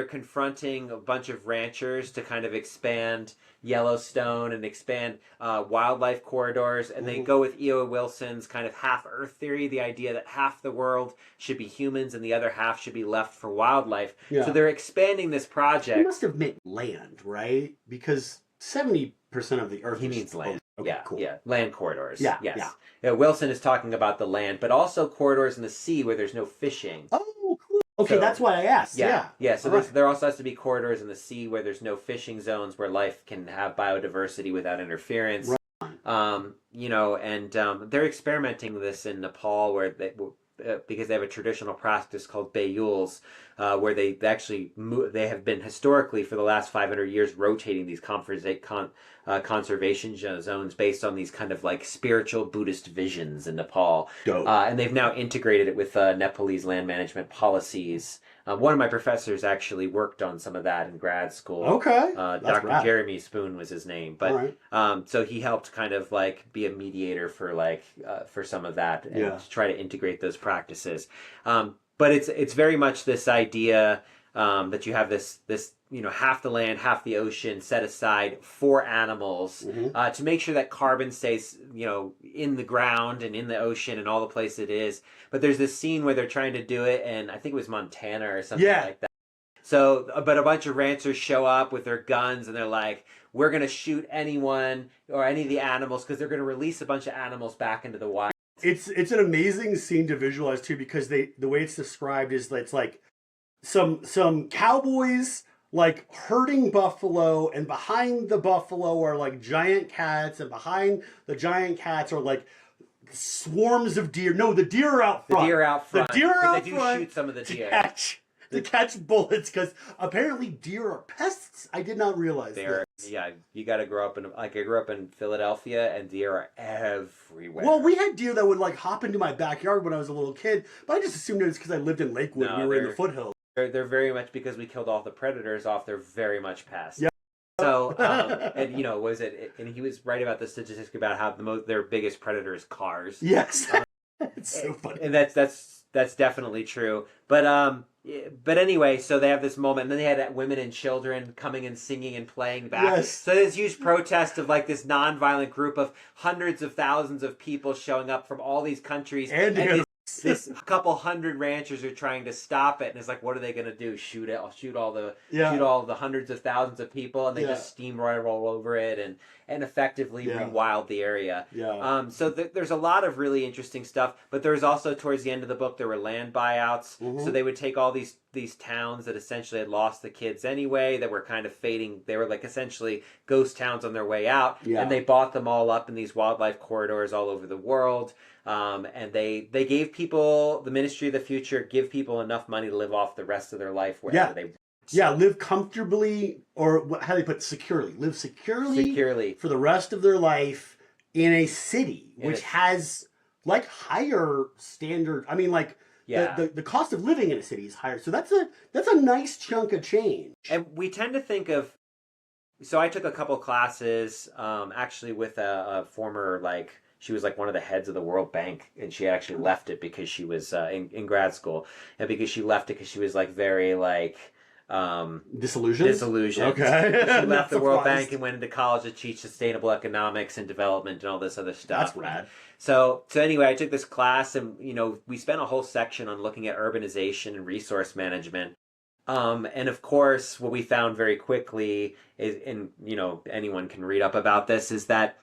confronting a bunch of ranchers to kind of expand Yellowstone and expand wildlife corridors, and they go with E.O. Wilson's kind of half-Earth theory, the idea that half the world should be humans and the other half should be left for wildlife. Yeah. So they're expanding this project. He must have meant land, right? Because 70% of the Earth. He means land. Okay, yeah, cool. Yeah, land corridors. Yeah, yes. Yeah. Wilson is talking about the land, but also corridors in the sea where there's no fishing. Oh, cool. Okay, so, that's why I asked. Yeah. So there also has to be corridors in the sea where there's no fishing zones, where life can have biodiversity without interference. Right. They're experimenting with this in Nepal, where because they have a traditional practice called bayuls, where they actually they have been historically for the last 500 years rotating these conservation zones based on these kind of like spiritual Buddhist visions in Nepal. Dope. And they've now integrated it with Nepalese land management policies. One of my professors actually worked on some of that in grad school. Okay. Dr. Jeremy Spoon was his name. But so he helped kind of like be a mediator for for some of that and to try to integrate those practices. But it's very much this idea that you have this half the land, half the ocean set aside for animals to make sure that carbon stays in the ground and in the ocean and all the places it is. But there's this scene where they're trying to do it, and I think it was Montana or something like that. So, but a bunch of ranchers show up with their guns, and they're like, we're going to shoot anyone or any of the animals because they're going to release a bunch of animals back into the wild. It's an amazing scene to visualize too, because the way it's described is that it's like some cowboys like herding buffalo, and behind the buffalo are like giant cats, and behind the giant cats are like swarms of deer. No, the deer are out front. The deer are out front. The deer are out they front. They do shoot some of the deer. To catch bullets, because apparently deer are pests. I did not realize that. Yeah, you got to grow up I grew up in Philadelphia, and deer are everywhere. Well, we had deer that would like hop into my backyard when I was a little kid, but I just assumed it was because I lived in Lakewood and we were in the foothills. They're very much, because we killed all the predators off, they're very much pests. Yeah. So, and and he was right about the statistic about how their biggest predator is cars. Yes. It's so funny. And that's That's definitely true. But anyway, so they have this moment, and then they had women and children coming and singing and playing back. Yes. So there's huge protest of like this nonviolent group of hundreds of thousands of people showing up from all these countries, and this couple hundred ranchers are trying to stop it, and it's like, what are they going to do? Shoot all the hundreds of thousands of people, and they just steamroll all over it, and effectively rewild the area. Yeah. So there's a lot of really interesting stuff, but there was also, towards the end of the book, there were land buyouts. So they would take all these towns that essentially had lost the kids anyway, that were kind of fading. They were like essentially ghost towns on their way out, and they bought them all up in these wildlife corridors all over the world. And they gave people, the Ministry of the Future, give people enough money to live off the rest of their life wherever they want. Yeah, live comfortably, or how do they put it? Securely. Live securely for the rest of their life in a city, which has like higher standard. I mean, like the cost of living in a city is higher. So that's a nice chunk of change. And we tend to think of, so I took a couple classes actually with a former, like, she was like one of the heads of the World Bank, and she actually left it because she was in grad school, and because she left it because she was like very like disillusioned. Okay. She left the World Bank and went into college to teach sustainable economics and development and all this other stuff. That's rad. So anyway, I took this class, and we spent a whole section on looking at urbanization and resource management. And of course, what we found very quickly is, and anyone can read up about this, is that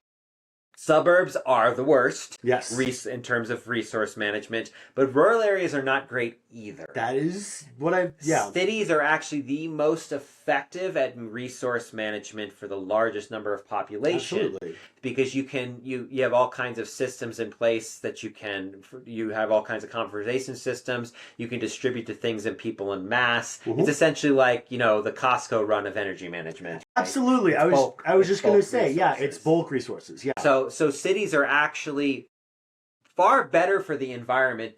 suburbs are the worst, in terms of resource management, but rural areas are not great either. That is what Cities are actually the most effective at resource management for the largest number of population. Absolutely. Because you have all kinds of systems in place that you have all kinds of conversation systems. You can distribute to things and people in mass. It's essentially like, the Costco run of energy management. Right? Absolutely. I was just going to say, it's bulk resources. Yeah. So cities are actually far better for the environment,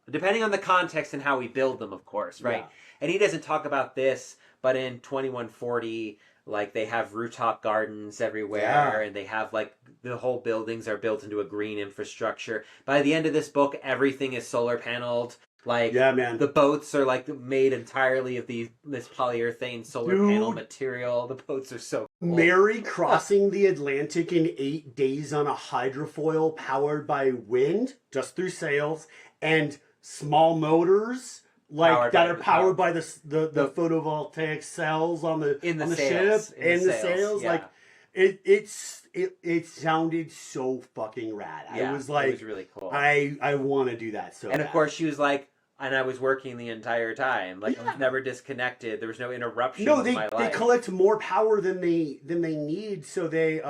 depending on the context and how we build them, of course, right? Yeah. And he doesn't talk about this, but in 2140, like, they have rooftop gardens everywhere, and they have, like, the whole buildings are built into a green infrastructure. By the end of this book, everything is solar paneled. Like, the boats are, like, made entirely of this polyurethane solar panel material. The boats are so cool. Mary crossing the Atlantic in 8 days on a hydrofoil powered by wind, just through sails, and small motors like that are powered by the photovoltaic cells on the ship, in the sails. Like, it sounded so fucking rad. I was like, it was really cool. I want to do that so bad. And of course, she was like, and I was working the entire time. Like, I was never disconnected. There was no interruptions in my life. They collect more power than they need, so they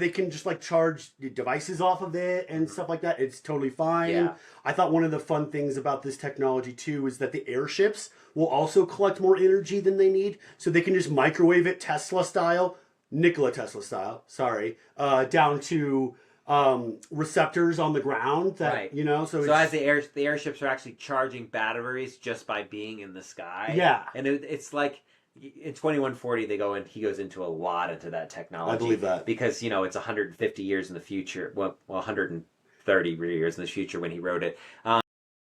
can just like charge devices off of it and stuff like that. It's totally fine. Yeah. I thought one of the fun things about this technology too is that the airships will also collect more energy than they need, so they can just microwave it Nikola Tesla style, down to receptors on the ground that so as the airships are actually charging batteries just by being in the sky. And it's like in 2140 he goes into a lot into that technology. I believe that because it's 150 years in the future, 130 years in the future when he wrote it.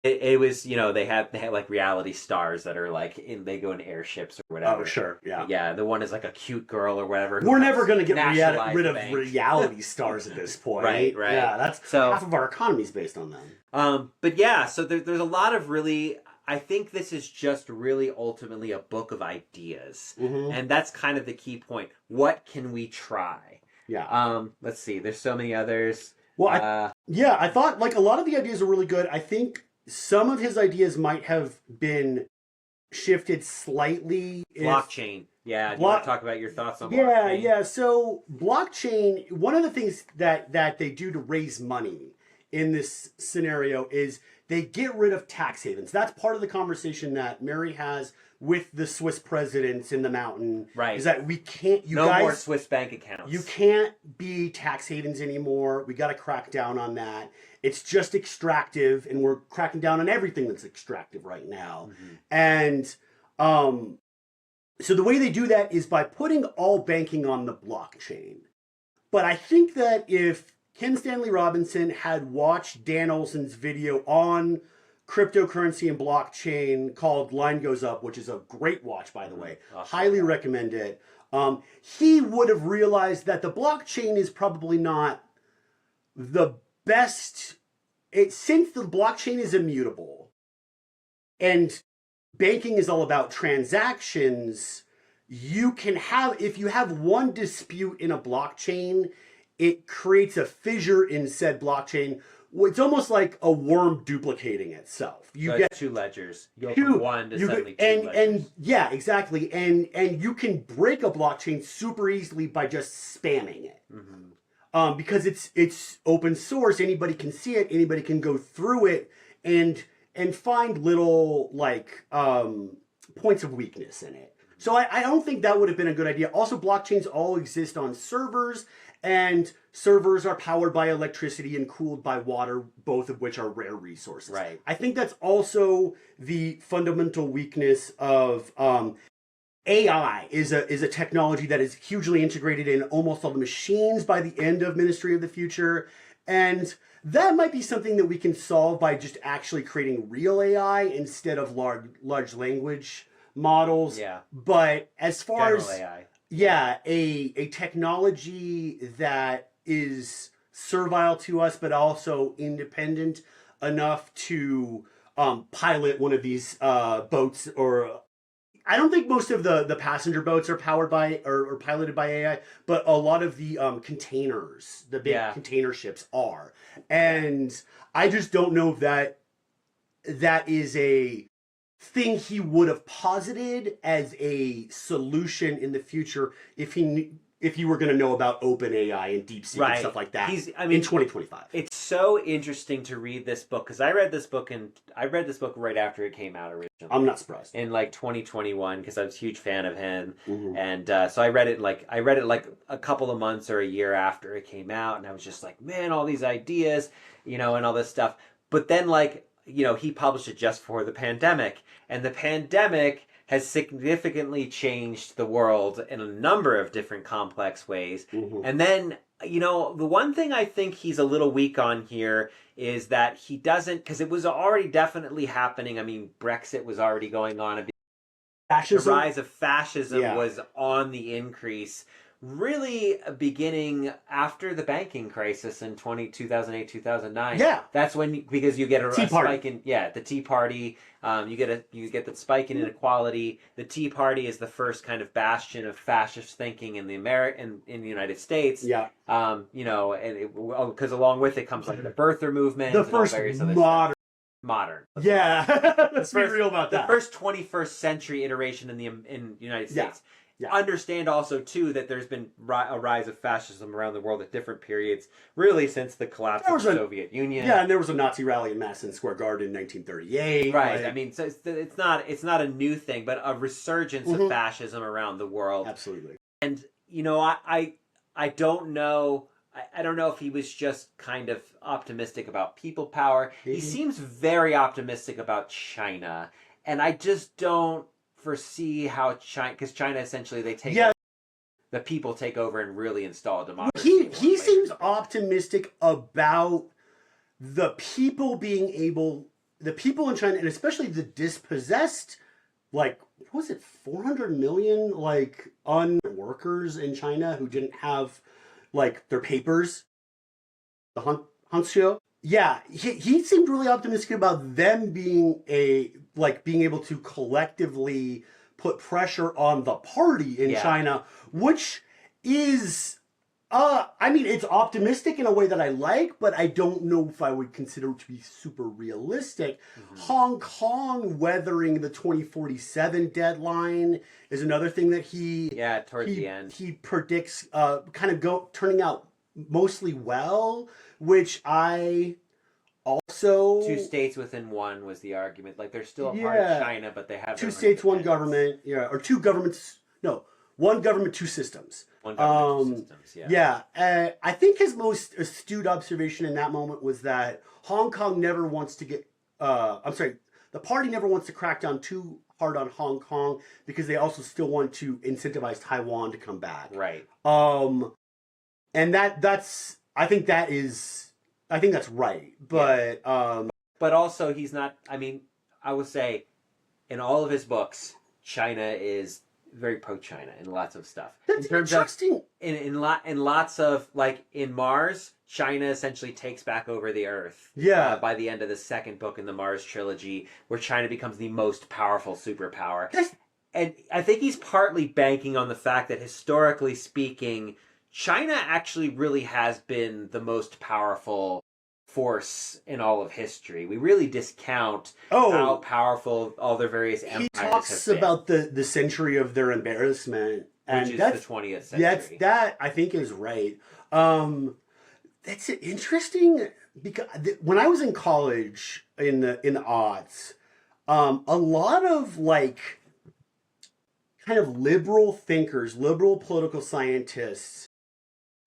It was, they had like reality stars that are like they go in airships or whatever. Oh, sure, yeah. Yeah, the one is like a cute girl or whatever. We're never going to get rid of reality stars at this point. Right. Yeah, that's half of our economy is based on them. But yeah, so there's a lot of really, I think this is just really ultimately a book of ideas. And that's kind of the key point. What can we try? Yeah. Let's see, there's so many others. Well, I thought like a lot of the ideas are really good. I think some of his ideas might have been shifted slightly. Blockchain. Yeah, do you want to talk about your thoughts on blockchain? Yeah. So blockchain, one of the things that they do to raise money in this scenario is they get rid of tax havens. That's part of the conversation that Mary has with the Swiss presidents in the mountain. Right. Is that we can't, no more Swiss bank accounts. You can't be tax havens anymore. We got to crack down on that. It's just extractive, and we're cracking down on everything that's extractive right now. And so the way they do that is by putting all banking on the blockchain. But I think that if Ken Stanley Robinson had watched Dan Olson's video on cryptocurrency and blockchain called Line Goes Up, which is a great watch, by the way. Highly recommend it. He would have realized that the blockchain is probably not the best. Since the blockchain is immutable and banking is all about transactions, you can have, if you have one dispute in a blockchain, it creates a fissure in said blockchain. It's almost like a worm duplicating itself. You get two ledgers. You go from one to suddenly two ledgers. And yeah, exactly. And you can break a blockchain super easily by just spamming it. Because it's open source. Anybody can see it. Anybody can go through it and find little like points of weakness in it. So I don't think that would have been a good idea. Also, blockchains all exist on servers, and servers are powered by electricity and cooled by water, both of which are rare resources. Right. I think that's also the fundamental weakness of AI is a technology that is hugely integrated in almost all the machines by the end of Ministry of the Future. And that might be something that we can solve by just actually creating real AI instead of large language models. Yeah. But as far General as AI. Yeah, a technology that is servile to us, but also independent enough to pilot one of these boats. Or I don't think most of the passenger boats are powered by or piloted by AI, but a lot of the containers, the big container ships are. And I just don't know if that is a thing he would have posited as a solution in the future if you were going to know about open AI and DeepSeek and stuff like that. In 2025. It's so interesting to read this book because I read this book right after it came out originally. I'm not surprised. In like 2021 because I was a huge fan of him, and so I read it like a couple of months or a year after it came out, and I was just like, man, all these ideas, and all this stuff. But then he published it just before the pandemic, and the pandemic has significantly changed the world in a number of different complex ways. And then, the one thing I think he's a little weak on here is that he doesn't, because it was already definitely happening. I mean, Brexit was already going on. The rise of fascism was on the increase, really beginning after the banking crisis in 2008, 2009. Yeah. That's when, because you get a spike in, the Tea Party, you get the spike in inequality. The Tea Party is the first kind of bastion of fascist thinking in the United States. Yeah. And because along with it comes like the birther movement. The first modern. Yeah. Let's be real about that. The first 21st century iteration in the United States. Yeah. Understand also, too, that there's been a rise of fascism around the world at different periods, really since the collapse of the Soviet Union. Yeah, and there was a Nazi rally in Madison Square Garden in 1938. Right. I mean, so it's not a new thing, but a resurgence of fascism around the world. Absolutely. And, I don't know. I don't know if he was just kind of optimistic about people power. He seems very optimistic about China, and I just don't foresee how China, because China essentially the people take over and really install democracy. He seems optimistic about the people in China, and especially the dispossessed, like, what was it, 400 million workers in China who didn't have their papers, the Hanshu. Yeah, he seemed really optimistic about them being being able to collectively put pressure on the party in China, which is, it's optimistic in a way that I like, but I don't know if I would consider it to be super realistic. Hong Kong weathering the 2047 deadline is another thing that towards the end he predicts turning out mostly well, which I also... 2 states within one was the argument. They're still a part of China, but they have 2 states, 1 government, or 2 governments. No, 1 government, 2 systems. 1 government, 2 systems. Yeah. I think his most astute observation in that moment was that Hong Kong never wants to get... the party never wants to crack down too hard on Hong Kong because they also still want to incentivize Taiwan to come back. Right. And that's... I think that's right. But But also, he's not. I mean, I would say, in all of his books, China is very pro-China in lots of stuff. That's in terms interesting. Of, in lots of, like, in Mars, China essentially takes back over the Earth. Yeah. By the end of the second book in the Mars trilogy, where China becomes the most powerful superpower. And I think he's partly banking on the fact that, historically speaking, China actually really has been the most powerful force in all of history. We really discount how powerful all their various empires have been. He talks about the century of their embarrassment. And which is the 20th century. That, I think, is right. That's interesting, because when I was in college in the aughts, a lot of, like, kind of liberal thinkers, liberal political scientists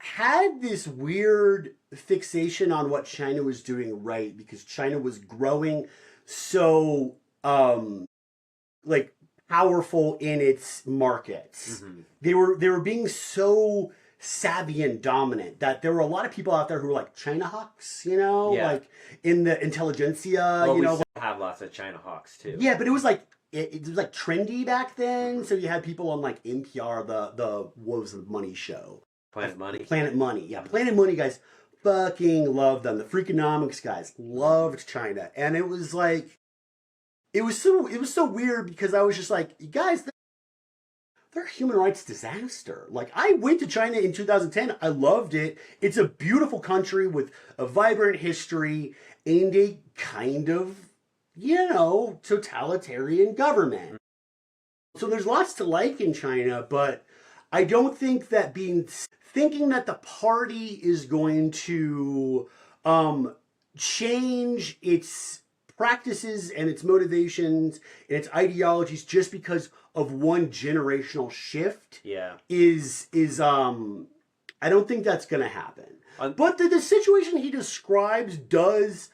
had this weird fixation on what China was doing right, because China was growing so like powerful in its markets. Mm-hmm. They were being so savvy and dominant that there were a lot of people out there who were like China hawks, you know, like in the intelligentsia. Well, you know, we still have lots of China hawks too. Yeah, but it was like it was like trendy back then. Mm-hmm. So you had people on like NPR, the what was the money show? Planet Money. Planet Money. Yeah, Planet Money guys fucking loved them. The Freakonomics guys loved China. And it was like it was so weird, because I was just like, you guys, they're a human rights disaster. Like, I went to China in 2010. I loved it. It's a beautiful country with a vibrant history and a kind of, you know, totalitarian government. So there's lots to like in China, but I don't think that thinking that the party is going to change its practices and its motivations and its ideologies just because of one generational shift is I don't think that's going to happen. But the situation he describes does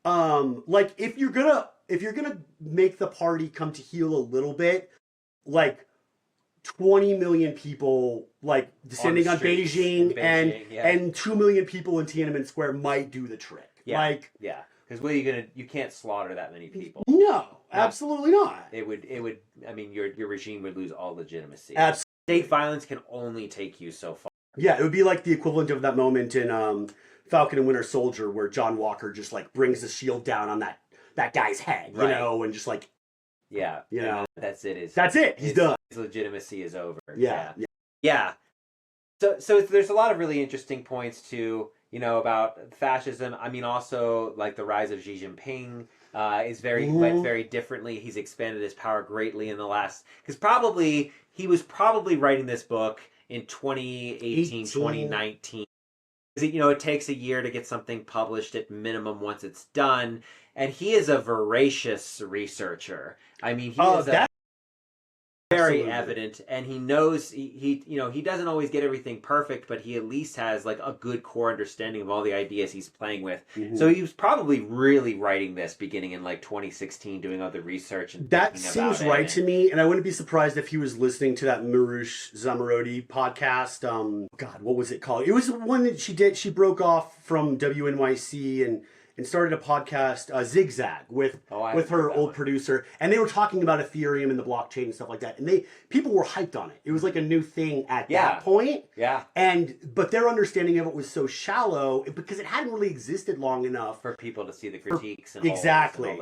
like, if you're gonna make the party come to heel a little bit, like 20 million people like descending on Beijing and 2 million people in Tiananmen Square might do the trick. Because what are you gonna? You can't slaughter that many people. No, absolutely not. It would. I mean, your regime would lose all legitimacy. Absolutely. State violence can only take you so far. Yeah, it would be like the equivalent of that moment in Falcon and Winter Soldier, where John Walker just like brings the shield down on that guy's head, you know, and just like you know, that's it. That's it. He's done. His legitimacy is over. Yeah. So there's a lot of really interesting points too, you know, about fascism. I mean, also like the rise of Xi Jinping is went very differently. He's expanded his power greatly in the last, because he was probably writing this book in 2018, 2019. You know, it takes a year to get something published at minimum once it's done. And he is a voracious researcher. I mean, he is very evident, and he knows he you know, he doesn't always get everything perfect, but he at least has like a good core understanding of all the ideas he's playing with. Mm-hmm. So he was probably really writing this beginning in like 2016, doing other research and that seems right to me. And I wouldn't be surprised if he was listening to that Marouche Zamarodi podcast. God, what was it called? It was one that she did. She broke off from WNYC and started a podcast, Zigzag, with her old producer, and they were talking about Ethereum and the blockchain and stuff like that. And people were hyped on it. It was like a new thing at that point. Yeah. But their understanding of it was so shallow because it hadn't really existed long enough for people to see the critiques and exactly.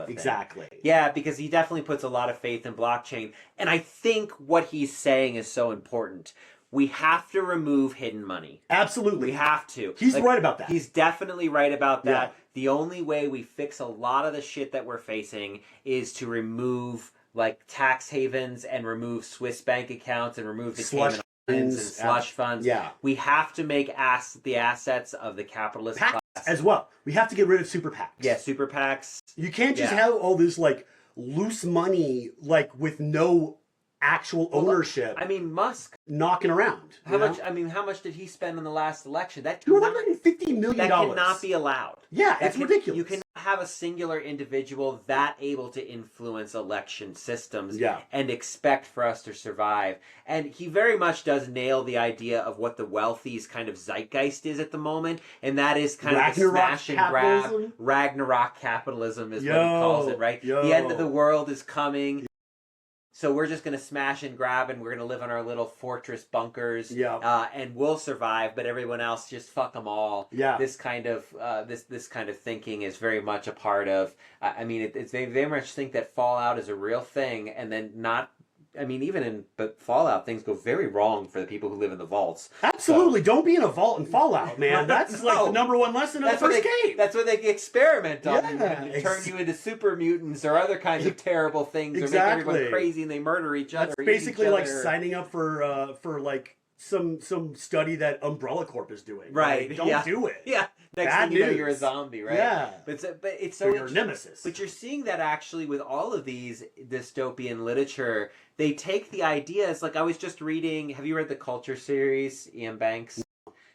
Yeah, because he definitely puts a lot of faith in blockchain, and I think what he's saying is so important. We have to remove hidden money. Absolutely. We have to. He's right about that. He's definitely right about that. Yeah. The only way we fix a lot of the shit that we're facing is to remove like tax havens and remove Swiss bank accounts and remove the Cayman Islands and slush funds. Yeah. We have to make the assets of the capitalist class as well. We have to get rid of super PACs. Yeah, super PACs. You can't just have all this like loose money like with no actual ownership. I mean, Musk knocking around. How much? I mean, how much did he spend in the last election? That $250 million. That cannot be allowed. Yeah, it's ridiculous. You cannot have a singular individual that able to influence election systems and expect for us to survive. And he very much does nail the idea of what the wealthy's kind of zeitgeist is at the moment, and that is kind of the smash and grab. Ragnarok capitalism is what he calls it, right? The end of the world is coming. So we're just going to smash and grab, and we're going to live in our little fortress bunkers, and we'll survive. But everyone else, just fuck them all. Yeah. This kind of this kind of thinking is very much a part of. I mean, they very much think that Fallout is a real thing, and then not. I mean, even in Fallout, things go very wrong for the people who live in the vaults. Absolutely, so. Don't be in a vault in Fallout, man. That's like the #1 lesson of the first game. That's what they experiment on. And turn you into super mutants or other kinds of terrible things, or make everyone crazy and they murder each other. That's basically like signing up for like some study that Umbrella Corp is doing. Right? Don't do it. Yeah. Next thing you know, you're a zombie, right? Yeah. But it's so your nemesis. But you're seeing that actually with all of these dystopian literature, they take the ideas. Like I was just reading. Have you read the Culture series, Ian Banks?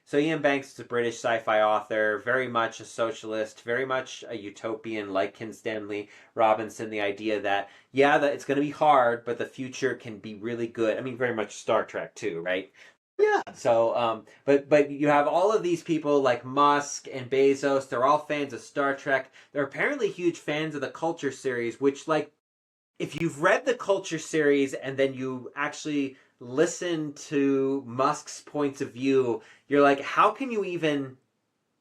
So Ian Banks is a British sci-fi author, very much a socialist, very much a utopian, like Stanley Robinson. The idea that that it's going to be hard, but the future can be really good. I mean, very much Star Trek too, right? Yeah. So, but you have all of these people like Musk and Bezos. They're all fans of Star Trek. They're apparently huge fans of the Culture series, which, like, if you've read the Culture series and then you actually listen to Musk's points of view, you're like, how can you even?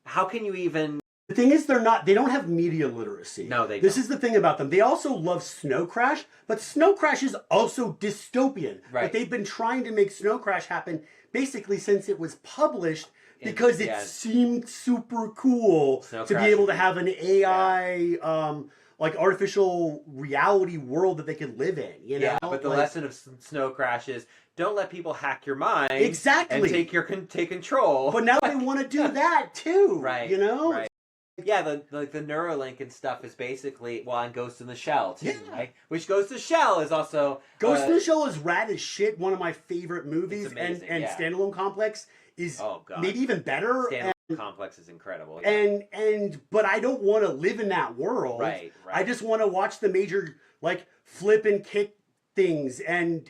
The thing is, they don't have media literacy. No, they don't. This is the thing about them. They also love Snow Crash, but Snow Crash is also dystopian. Right. But they've been trying to make Snow Crash happen basically since it was published because it seemed super cool to be able to have an AI, like artificial reality world that they could live in. You know? Yeah, but the lesson of Snow Crash is don't let people hack your mind. Exactly. And take control. But now they want to do that too. Right. You know? Right. Yeah, the Neuralink and stuff is basically and Ghost in the Shell too, right? Which Ghost in the Shell is also Ghost in the Shell is rad as shit. One of my favorite movies, and Standalone Complex is maybe even better. Standalone Complex is incredible. Yeah. But I don't want to live in that world. Right. I just want to watch the major flip and kick things and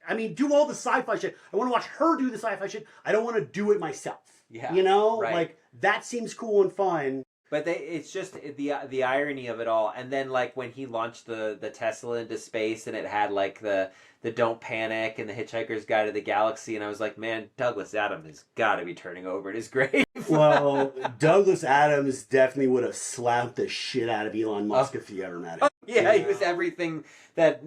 I mean do all the sci-fi shit. I want to watch her do the sci-fi shit. I don't want to do it myself. Yeah. You know? Like that seems cool and fun. But it's just the irony of it all. And then like when he launched the Tesla into space and it had like the Don't Panic and the Hitchhiker's Guide to the Galaxy, and I was like, man, Douglas Adams has got to be turning over in his grave. Well, Douglas Adams definitely would have slapped the shit out of Elon Musk if he ever met him. Yeah, he was everything that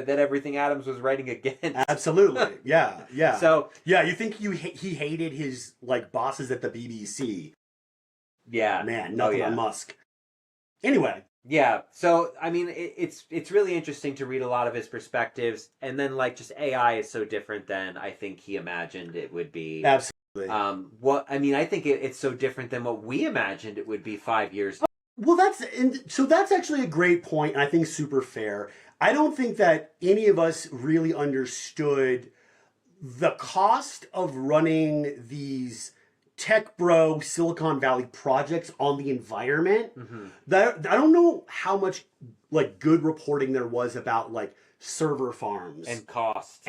everything Adams was writing against. Absolutely, yeah. So you think he hated his bosses at the BBC? Yeah, man, nothing on Musk. Anyway. Yeah, so I mean, it's really interesting to read a lot of his perspectives, and then just AI is so different than I think he imagined it would be. Absolutely. I think it's so different than what we imagined it would be 5 years ago. Well, that's actually a great point, and I think super fair. I don't think that any of us really understood the cost of running these tech bro Silicon Valley projects on the environment. Mm-hmm. That I don't know how much good reporting there was about server farms and costs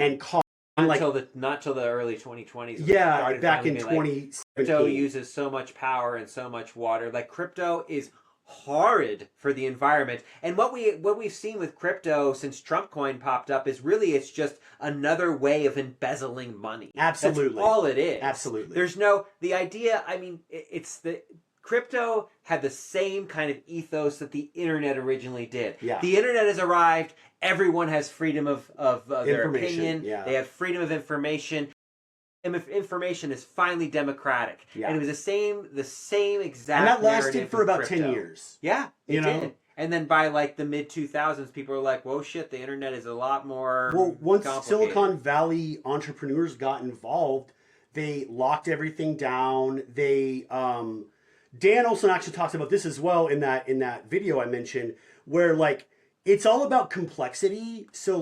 not till the early 2020s. Yeah, back in 2017. Crypto uses so much power and so much water. Crypto is horrid for the environment. And what we've seen with crypto since Trump coin popped up is really it's just another way of embezzling money. Absolutely. That's all it is. Absolutely. There's the idea, I mean, it's the crypto had the same kind of ethos that the internet originally did. Yeah. The internet has arrived. Everyone has freedom of their opinion. Yeah. They have freedom of information. And information is finally democratic. Yeah. And it was the same exact. And that lasted for about 10 years. Yeah, it did. And then by the mid 2000s, people were like, "Whoa, shit! The internet is a lot more." Well, once Silicon Valley entrepreneurs got involved, they locked everything down. They Dan Olson actually talks about this as well in that video I mentioned, where it's all about complexity. So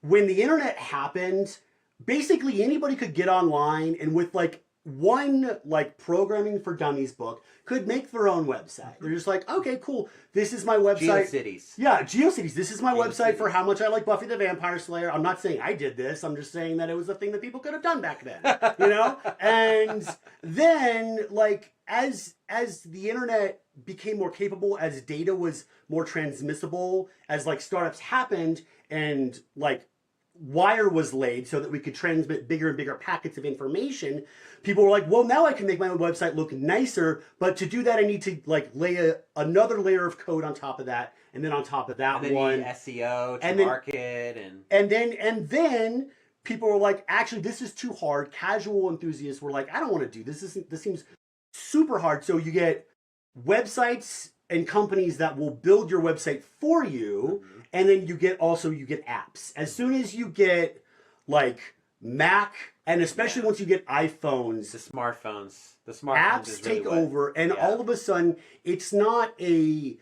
when the internet happened, basically anybody could get online and with like one like programming for dummies book could make their own website. They're just like, okay, cool. This is my website. GeoCities. Yeah, GeoCities. This is my website for GeoCities. how much I like Buffy the Vampire Slayer. I'm not saying I did this. I'm just saying that it was a thing that people could have done back then. You know? And then like as the internet became more capable, as data was more transmissible, as like startups happened and like wire was laid so that we could transmit bigger and bigger packets of information, people were like, well, now I can make my own website look nicer, but to do that I need to like lay another layer of code on top of that, and then on top of that And then one you need SEO to and then- market and then people were like, actually this is too hard. Casual enthusiasts were like, I don't want to do this. This seems super hard. So you get websites and companies that will build your website for you. Mm-hmm. And then you get apps. As soon as you get like Mac, and especially once you get iPhones, the smartphones apps is really take over, and yeah. all of a sudden it's not a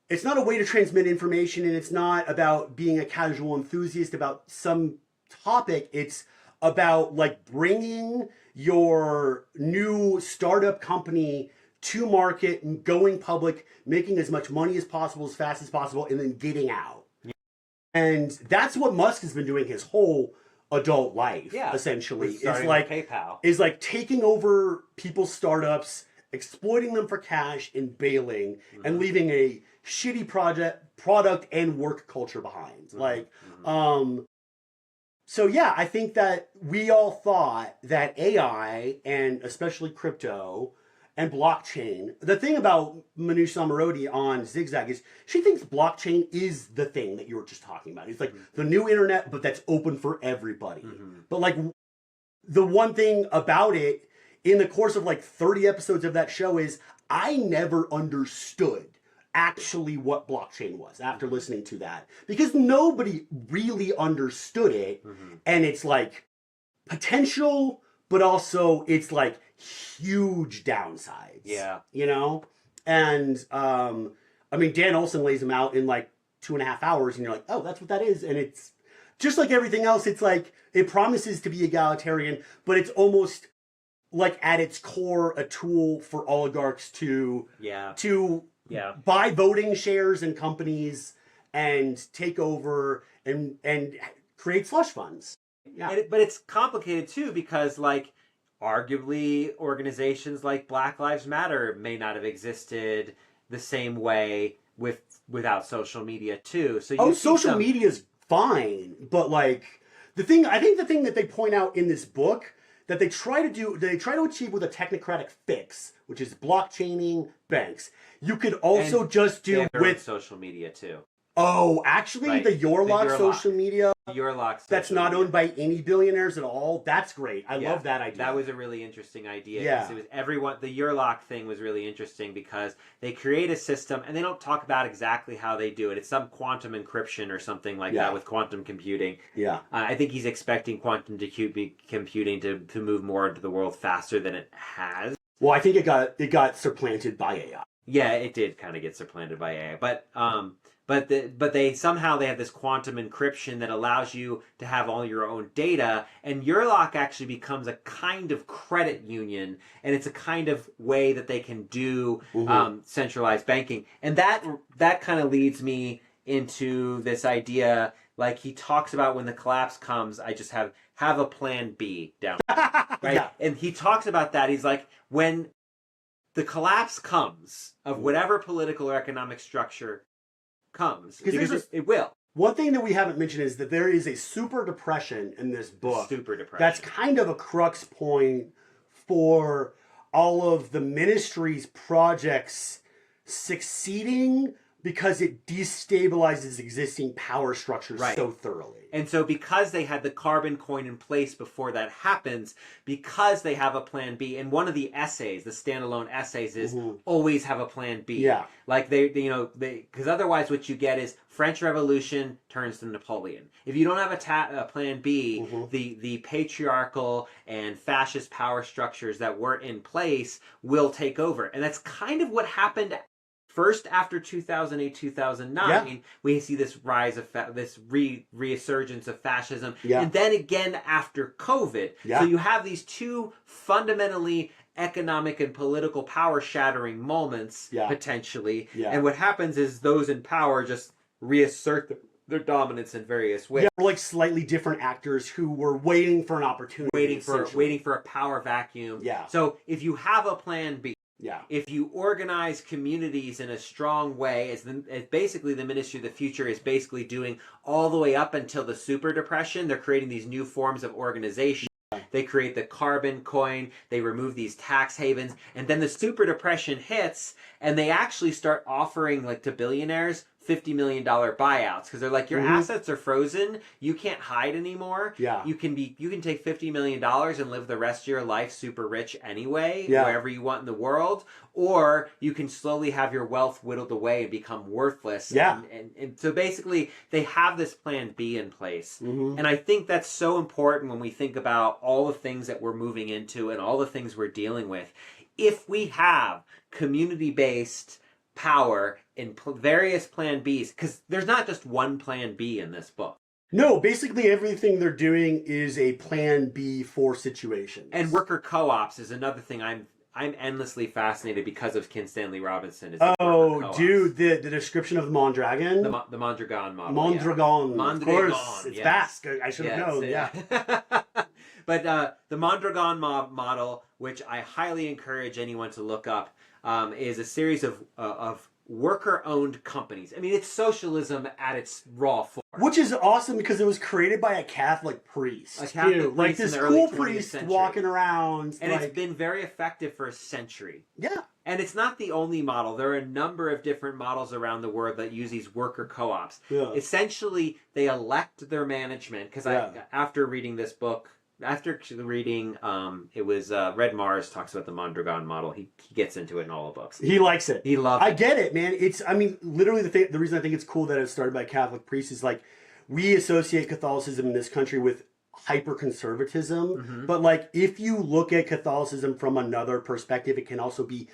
way to transmit information, and it's not about being a casual enthusiast about some topic. It's about like bringing your new startup company to market and going public, making as much money as possible, as fast as possible, and then getting out. Yeah. And that's what Musk has been doing his whole adult life, essentially. Is like PayPal. Is like taking over people's startups, exploiting them for cash, and bailing, and leaving a shitty product and work culture behind. Like, so yeah, I think that we all thought that AI, and especially crypto, and blockchain. The thing about Manoush Zomorodi on Zigzag is she thinks blockchain is the thing that you were just talking about. It's like the new internet, but that's open for everybody. But like the one thing about it in the course of like 30 episodes of that show is I never understood actually what blockchain was after listening to that, because nobody really understood it. And it's like potential, but also it's like huge downsides. Yeah. You know? And I mean, Dan Olson lays them out in like 2.5 hours, and you're like, oh, that's what that is. And it's just like everything else. It's like it promises to be egalitarian, but it's almost like at its core a tool for oligarchs to buy voting shares in companies and take over and create slush funds. Yeah. But it's complicated too, because like arguably organizations like Black Lives Matter may not have existed the same way without social media too. So social media is fine, but like the thing that they point out in this book that they try to achieve with a technocratic fix, which is blockchaining banks. You could also and just do with social media too. Oh, actually, right. the Yourlock social media. That's not owned by any billionaires at all. That's great. I love that idea. That was a really interesting idea. Yeah. It was everyone. The Yourlock thing was really interesting because they create a system and they don't talk about exactly how they do it. It's some quantum encryption or something like that with quantum computing. Yeah. I think he's expecting quantum computing to move more into the world faster than it has. Well, I think it got supplanted by AI. Yeah, it did kind of get supplanted by AI, but they somehow they have this quantum encryption that allows you to have all your own data, and Yourlock actually becomes a kind of credit union, and it's a kind of way that they can do centralized banking, and that kind of leads me into this idea. Like he talks about when the collapse comes, I just have a plan B down, right? Yeah. And he talks about that. He's like, when the collapse comes of whatever political or economic structure comes, because it will. One thing that we haven't mentioned is that there is a super depression in this book. Super depression. That's kind of a crux point for all of the ministry's projects succeeding because it destabilizes existing power structures so thoroughly. And so because they had the carbon coin in place before that happens, because they have a plan B, and one of the essays, the standalone essays, is always have a plan B. Yeah. Like because otherwise what you get is French Revolution turns to Napoleon. If you don't have a plan B, the patriarchal and fascist power structures that were in place will take over. And that's kind of what happened first after 2008, 2009, we see this rise of this resurgence of fascism, and then again after COVID. So you have these two fundamentally economic and political power shattering moments potentially, and what happens is those in power just reassert their dominance in various ways. Yeah, we're like slightly different actors who were waiting for an opportunity, waiting for a power vacuum. So if you have a plan B, if you organize communities in a strong way, as basically the Ministry of the Future is basically doing all the way up until the Super Depression, they're creating these new forms of organization. They create the carbon coin, they remove these tax havens, and then the Super Depression hits, and they actually start offering, like, to billionaires $50 million buyouts, because they're like, your assets are frozen, you can't hide anymore. You can take $50 million and live the rest of your life super rich anyway, wherever you want in the world, or you can slowly have your wealth whittled away and become worthless. And so basically they have this plan B in place. And I think that's so important when we think about all the things that we're moving into and all the things we're dealing with. If we have community-based power in various plan Bs, because there's not just one plan B in this book. No, basically everything they're doing is a plan B for situations. And worker co-ops is another thing I'm endlessly fascinated because of Stanley Robinson. Dude, the description of the Mondragon? The Mondragon model. Mondragon. Mondragon. Of course, it's Basque. I should have known, But the Mondragon model, which I highly encourage anyone to look up, is a series of worker-owned companies. I mean, it's socialism at its raw form. Which is awesome because it was created by a Catholic priest. A Catholic priest, like this cool priest walking around. And it's been very effective for a century. Yeah. And it's not the only model. There are a number of different models around the world that use these worker co-ops. Essentially, they elect their management, because after reading this book, after reading, it was Red Mars talks about the Mondragon model. He gets into it in all the books. He likes it. He loves it. I get it, man. Literally the reason I think it's cool that it was started by Catholic priests is like, we associate Catholicism in this country with hyper-conservatism. But like, if you look at Catholicism from another perspective, it can also be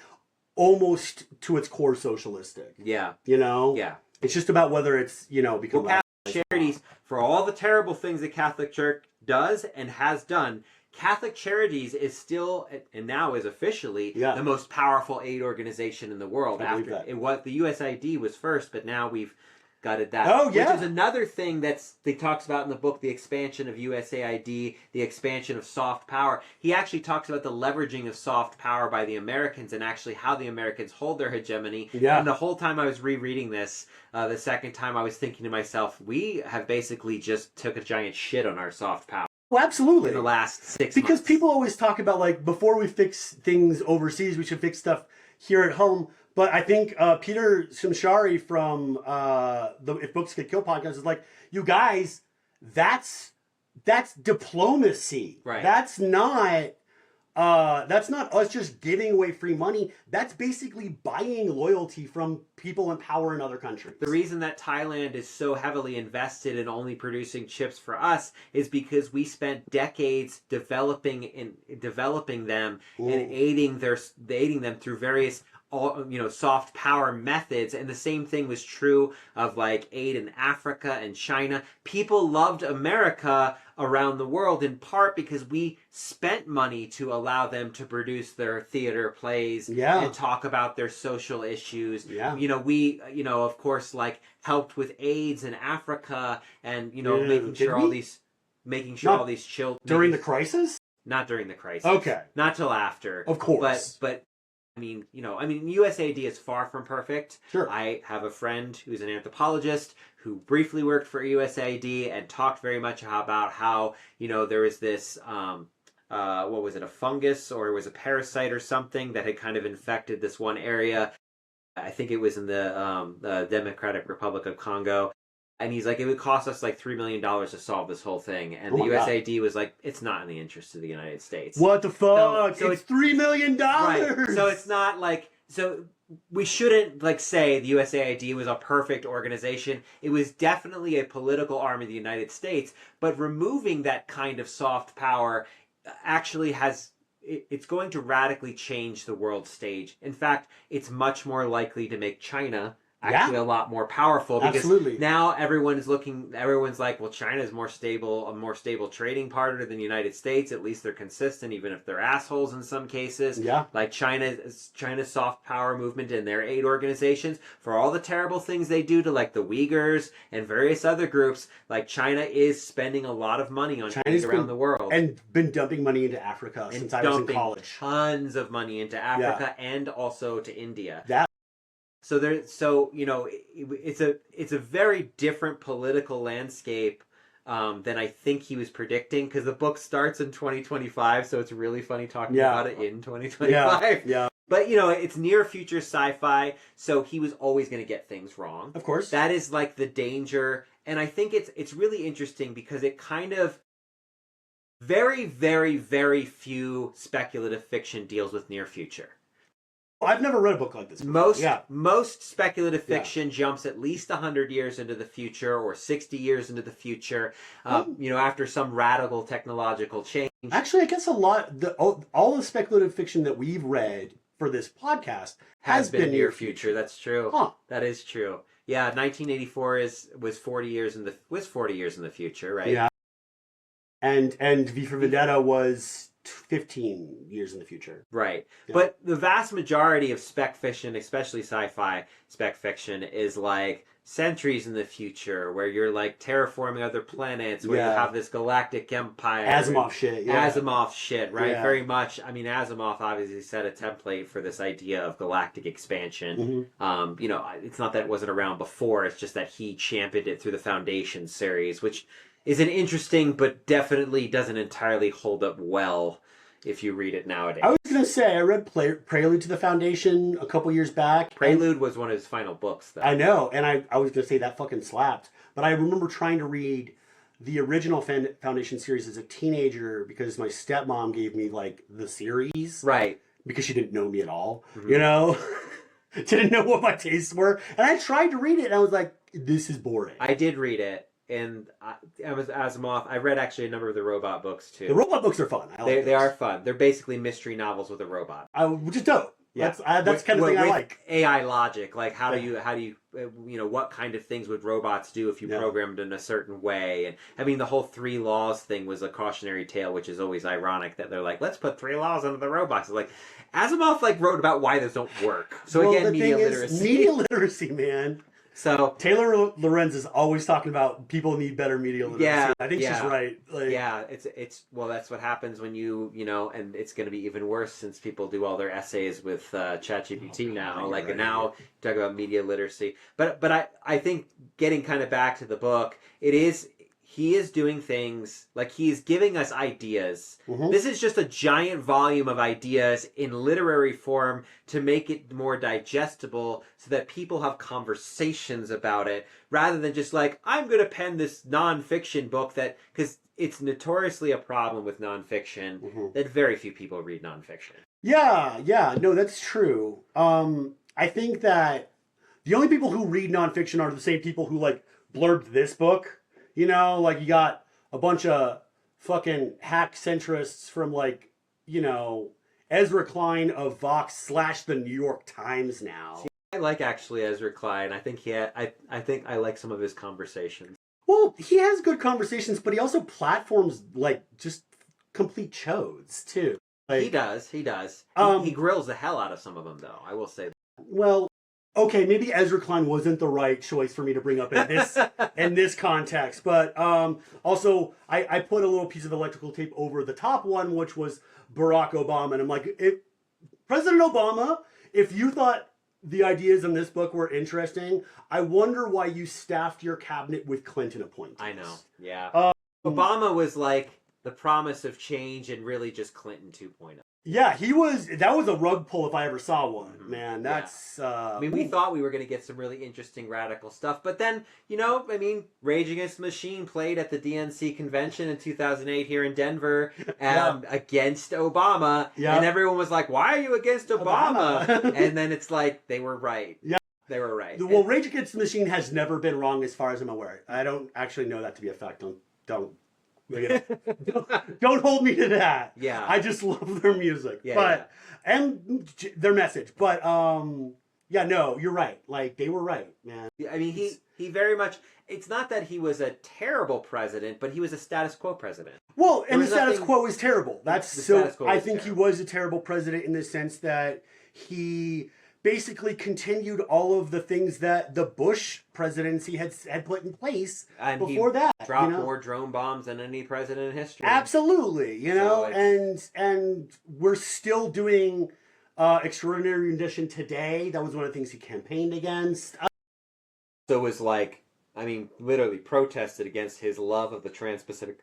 almost to its core socialistic. You know? It's just about whether it's, become... Well, Catholic Charities, for all the terrible things the Catholic Church does and has done, Catholic Charities is still, and now is officially, the most powerful aid organization in the world. After it was, the USAID was first, but now we've gutted that. Which is another thing that talks about in the book, the expansion of USAID, the expansion of soft power. He actually talks about the leveraging of soft power by the Americans and actually how the Americans hold their hegemony. And the whole time I was rereading this, the second time I was thinking to myself, we have basically just took a giant shit on our soft power. Well, absolutely. In the last 6 months. Because people always talk about, like, before we fix things overseas, we should fix stuff here at home. But I think Peter Simshari from the If Books Could Kill podcast is like, you guys, that's diplomacy. That's not us just giving away free money. That's basically buying loyalty from people in power in other countries. The reason that Thailand is so heavily invested in only producing chips for us is because we spent decades developing them and aiding them through various soft power methods. And the same thing was true of like aid in Africa and China. People loved America around the world in part because we spent money to allow them to produce their theater plays and talk about their social issues. We of course, like, helped with AIDS in Africa and making sure all these children during the crisis. Not during the crisis. Okay. Not till after. Of course. But USAID is far from perfect. Sure. I have a friend who's an anthropologist who briefly worked for USAID and talked very much about how, there was this, what was it, a fungus or it was a parasite or something that had kind of infected this one area. I think it was in the Democratic Republic of Congo. And he's like, it would cost us like $3 million to solve this whole thing. And the USAID was like, it's not in the interest of the United States. What the fuck? So it's $3 million! Right. So it's not like... So we shouldn't say the USAID was a perfect organization. It was definitely a political arm of the United States. But removing that kind of soft power actually has it's going to radically change the world stage. In fact, it's much more likely to make China actually a lot more powerful, because Absolutely. now everyone's like, well, China is more stable, a more stable trading partner than the United States. At least they're consistent, even if they're assholes in some cases. Yeah. Like China's soft power movement and their aid organizations, for all the terrible things they do to like the Uyghurs and various other groups, like China is spending a lot of money on things around the world. And been dumping money into Africa since I was in college. Tons of money into Africa and also to India. It's a very different political landscape than I think he was predicting, because the book starts in 2025, so it's really funny talking about it in 2025. Yeah. But, it's near future sci-fi, so he was always going to get things wrong. Of course. That is like the danger, and I think it's really interesting because it kind of very, very, very few speculative fiction deals with near future. I've never read a book like this before. Most speculative fiction jumps at least 100 years into the future or 60 years into the future, after some radical technological change. Actually, I guess all the speculative fiction that we've read for this podcast has been near future. That's true. Huh. That is true. Yeah, 1984 was 40 years in the future, right? Yeah. And V for Vendetta was 15 years in the future. Right. Yeah. But the vast majority of spec fiction, especially sci-fi spec fiction, is like centuries in the future, where you're like terraforming other planets, where you have this galactic empire. Asimov shit. Yeah. Asimov shit, right? Yeah. Very much. I mean, Asimov obviously set a template for this idea of galactic expansion. Mm-hmm. It's not that it wasn't around before, it's just that he championed it through the Foundation series, which is an interesting, but definitely doesn't entirely hold up well if you read it nowadays. I was going to say, I read Prelude to the Foundation a couple years back. Prelude was one of his final books, though. I know, and I was going to say that fucking slapped. But I remember trying to read the original Foundation series as a teenager because my stepmom gave me, like, the series. Right. Because she didn't know me at all, Didn't know what my tastes were. And I tried to read it, and I was like, this is boring. I did read it. And Asimov, I read actually a number of the robot books too. The robot books are fun. They are fun. They're basically mystery novels with a robot. Which is dope. Yeah. That's kind of thing I like. AI logic, like how do you what kind of things would robots do if you programmed in a certain way? And I mean, the whole 3 laws thing was a cautionary tale, which is always ironic that they're like, let's put 3 laws into the robots. It's like Asimov wrote about why those don't work. So again, media literacy. Media literacy, man. So Taylor Lorenz is always talking about people need better media literacy. Yeah, I think she's right. It's that's what happens when you and it's going to be even worse since people do all their essays with ChatGPT now. Now talk about media literacy. But I think getting kind of back to the book, he is doing things like he's giving us ideas. Mm-hmm. This is just a giant volume of ideas in literary form to make it more digestible so that people have conversations about it rather than just like, I'm going to pen this nonfiction book because it's notoriously a problem with nonfiction that very few people read nonfiction. Yeah. No, that's true. I think that the only people who read nonfiction are the same people who blurbed this book. You got a bunch of fucking hack centrists from Ezra Klein of Vox / the New York Times now. See, I like actually Ezra Klein. I think I think I like some of his conversations. Well, he has good conversations, but he also platforms just complete chodes too. He does. He grills the hell out of some of them, though. I will say that. Well, okay, maybe Ezra Klein wasn't the right choice for me to bring up in this context, but also I put a little piece of electrical tape over the top one, which was Barack Obama, and I'm like, President Obama, if you thought the ideas in this book were interesting, I wonder why you staffed your cabinet with Clinton appointees. I know, yeah. Obama was like the promise of change and really just Clinton 2.0. Yeah, that was a rug pull if I ever saw one, man. That's, we thought we were going to get some really interesting radical stuff, but then, Rage Against the Machine played at the DNC convention in 2008 here in Denver against Obama, and everyone was like, why are you against Obama? And then it's like, they were right. Yeah. They were right. Well, Rage Against the Machine has never been wrong as far as I'm aware. I don't actually know that to be a fact. Don't Don't hold me to that. Yeah. I just love their music, Yeah, and their message. But yeah, no, you're right. Like they were right, man. I mean, he very much. It's not that he was a terrible president, but he was a status quo president. Well, and the status quo is terrible. That's so. I think he was a terrible president in the sense that he basically continued all of the things that the Bush presidency had put in place and before that. Dropped more drone bombs than any president in history. Absolutely, you know, and we're still doing extraordinary rendition today. That was one of the things he campaigned against. So it was like, I mean, literally protested against his love of the Trans-Pacific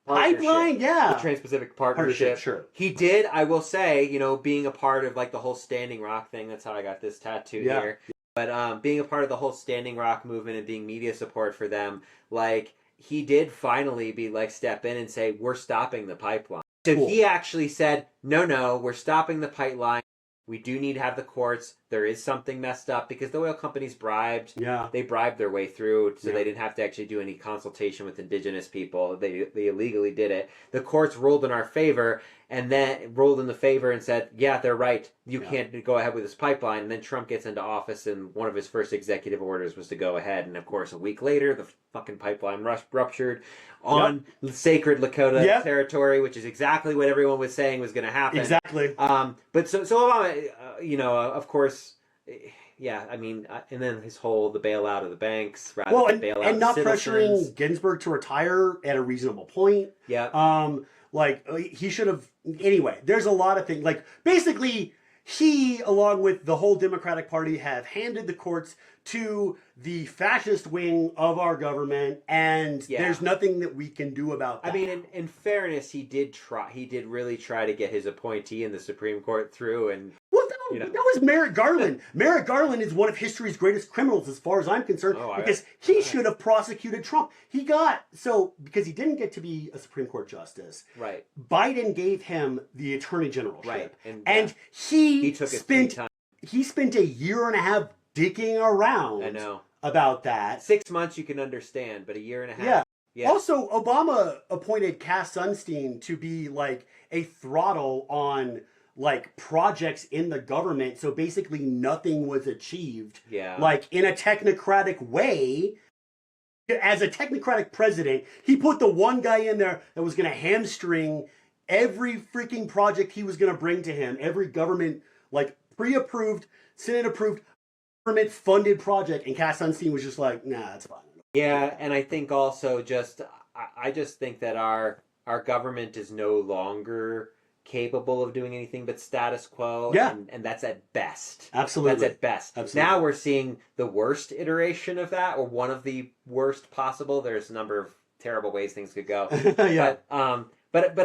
Pipeline, yeah. The Trans-Pacific Partnership. Sure. He did, I will say, you know, being a part of like the whole Standing Rock thing, that's how I got this tattoo here. But being a part of the whole Standing Rock movement and being media support for them, like, he did finally be like, step in and say, we're stopping the pipeline. So he actually said, no, we're stopping the pipeline. We do need to have the courts. There is something messed up because the oil companies bribed. Yeah. They bribed their way through, so they didn't have to actually do any consultation with indigenous people. They illegally did it. The courts ruled in our favor, and then ruled in the favor and said, yeah, they're right. You can't go ahead with this pipeline. And then Trump gets into office, and one of his first executive orders was to go ahead. And of course, a week later, the fucking pipeline ruptured on sacred Lakota territory, which is exactly what everyone was saying was going to happen. Exactly. But so Obama, you know, of course, yeah, I mean, and then his whole the bailout of the banks, rather than bailout and not citizens. pressuring Ginsburg to retire at a reasonable point. Yeah. Like he should have. Anyway, there's a lot of things. Like basically, he, along with the whole Democratic Party, have handed the courts to the fascist wing of our government, and there's nothing that we can do about that. I mean, in fairness, he did really try to get his appointee in the Supreme Court through, and that was Merrick Garland. Merrick Garland is one of history's greatest criminals, as far as I'm concerned, because he should have prosecuted Trump. Because he didn't get to be a Supreme Court justice. Right. Biden gave him the Attorney Generalship. Right. And he spent a year and a half dicking around. I know. About that. 6 months you can understand, but a year and a half. Yeah. Also, Obama appointed Cass Sunstein to be like a throttle on like projects in the government, so basically nothing was achieved. Yeah. Like in a technocratic way. As a technocratic president, he put the one guy in there that was going to hamstring every freaking project he was going to bring to him. Every government, like pre-approved, Senate-approved, government-funded project. And Cass Sunstein was just like, nah, that's fine. Yeah, and I think also I just think that our government is no longer capable of doing anything but status quo. Yeah. And that's at best. Absolutely. That's at best. Absolutely. Now we're seeing the worst iteration of that, or one of the worst possible. There's a number of terrible ways things could go. Yeah. But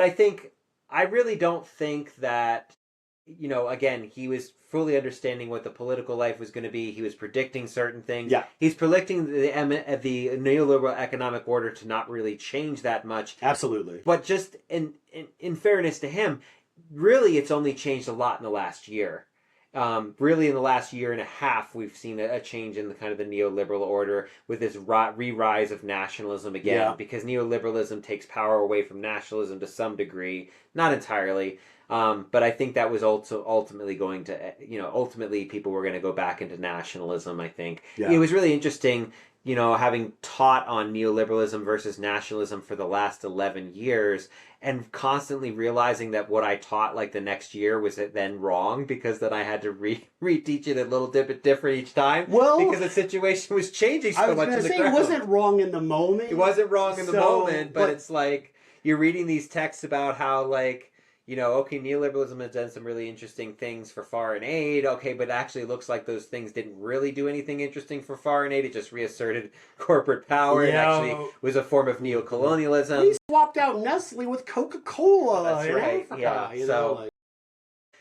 I really don't think that, you know, again, he was fully understanding what the political life was going to be. He was predicting certain things. Yeah. He's predicting the neoliberal economic order to not really change that much. Absolutely. But just in fairness to him, really it's only changed a lot in the last year. Really in the last year and a half, we've seen a change in the kind of the neoliberal order with this re-rise of nationalism again, because neoliberalism takes power away from nationalism to some degree, not entirely. But I think that was also ultimately going to, ultimately people were going to go back into nationalism, I think. Yeah. It was really interesting, having taught on neoliberalism versus nationalism for the last 11 years and constantly realizing that what I taught like the next year was then wrong because then I had to reteach it a little bit different each time. Well, because the situation was changing so much in the ground. It wasn't wrong in the moment. It wasn't wrong in the moment, but it's like you're reading these texts about how like, okay, neoliberalism has done some really interesting things for foreign aid. Okay, but actually it looks like those things didn't really do anything interesting for foreign aid. It just reasserted corporate power. It actually was a form of neocolonialism. We swapped out Nestle with Coca-Cola. That's right. Africa, yeah.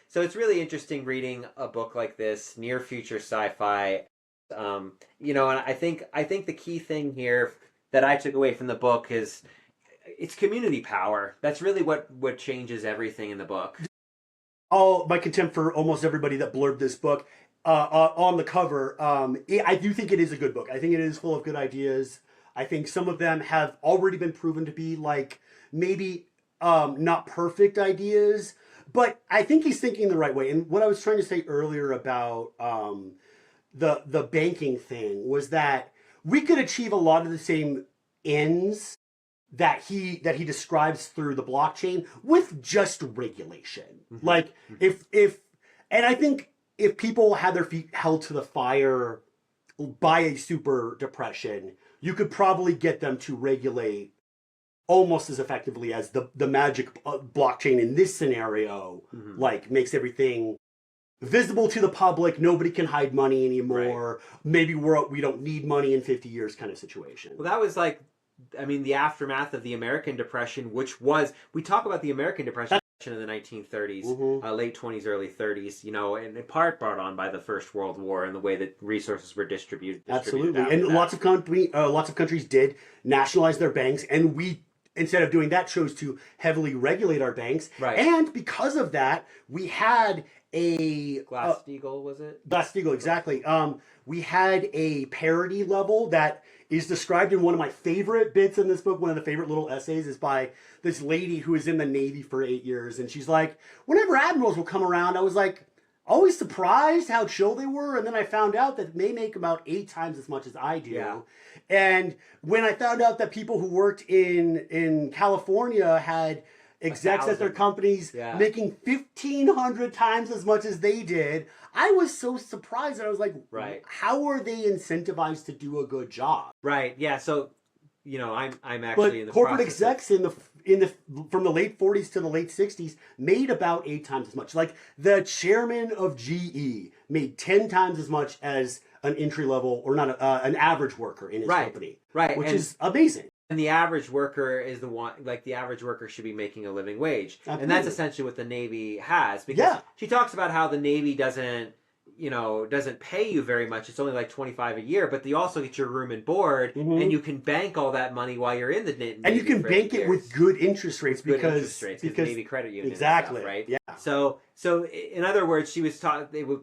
So it's really interesting reading a book like this, near future sci-fi. And I think the key thing here that I took away from the book is it's community power. That's really what changes everything in the book. Oh, my contempt for almost everybody that blurbed this book on the cover. I do think it is a good book. I think it is full of good ideas. I think some of them have already been proven to be like maybe not perfect ideas, but I think he's thinking the right way. And what I was trying to say earlier about the banking thing was that we could achieve a lot of the same ends that he describes through the blockchain with just regulation. Mm-hmm. Like if and I think if people had their feet held to the fire by a super depression, you could probably get them to regulate almost as effectively as the magic blockchain in this scenario, like makes everything visible to the public. Nobody can hide money anymore. Right. Maybe we don't need money in 50 years kind of situation. Well, that was like, I mean, the aftermath of the American Depression, which was, we talk about the American Depression in the 1930s, late 20s, early 30s, you know, and in part brought on by the First World War and the way that resources were distributed. Absolutely. And lots of countries did nationalize their banks, and we, instead of doing that, chose to heavily regulate our banks. Right. And because of that, we had a Glass-Steagall, was it? Glass-Steagall, exactly. We had a parity level that is described in one of my favorite bits in this book. One of the favorite little essays is by this lady who was in the Navy for 8 years. And she's like, whenever admirals will come around, I was like, always surprised how chill they were. And then I found out that they make about 8 times as much as I do. Yeah. And when I found out that people who worked in California had execs at their companies making 1,500 times as much as they did, I was so surprised. And I was like, how are they incentivized to do a good job? Right. Yeah. So, you know, I'm actually in the corporate execs from the late 40s to the late 60s made about 8 times as much. Like the chairman of GE made 10 times as much as an entry level, or not an average worker in his company. Right. Which is amazing. And the average worker is the one, like the average worker should be making a living wage. Absolutely. And that's essentially what the Navy has. Because she talks about how the Navy doesn't pay you very much. It's only like $25 a year, but you also get your room and board, and you can bank all that money while you're in the Navy. And you can bank it with good interest rates because Navy credit union. Exactly. Stuff, right? Yeah. So in other words, she was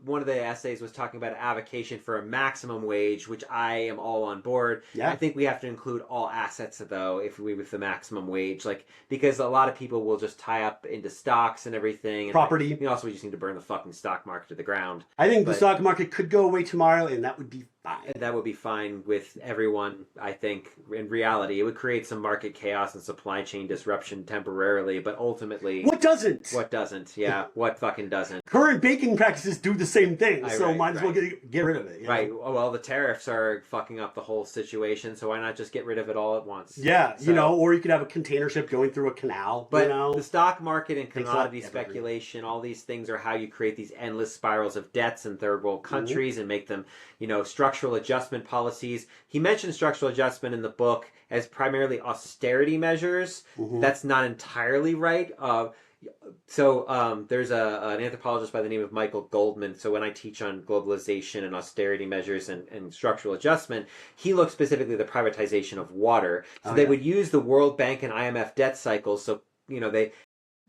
one of the essays was talking about avocation for a maximum wage, which I am all on board. Yeah. I think we have to include all assets though, with the maximum wage, like, because a lot of people will just tie up into stocks and everything. And property. Also, we just need to burn the fucking stock market to the ground. I think the stock market could go away tomorrow, and that would be fine. That would be fine with everyone, I think. In reality, it would create some market chaos and supply chain disruption temporarily, but ultimately... What doesn't? What doesn't, yeah. What fucking doesn't? Current banking practices do the same thing, so might as well get rid of it. You know? Well, the tariffs are fucking up the whole situation, so why not just get rid of it all at once? Yeah, or you could have a container ship going through a canal. But the stock market and commodity speculation, all these things are how you create these endless spirals of debts in third world countries and make them, structural adjustment policies. He mentioned structural adjustment in the book as primarily austerity measures. That's not entirely right. There's an anthropologist by the name of Michael Goldman. So when I teach on globalization and austerity measures and structural adjustment, he looks specifically at the privatization of water. So they would use the World Bank and IMF debt cycles. So, they...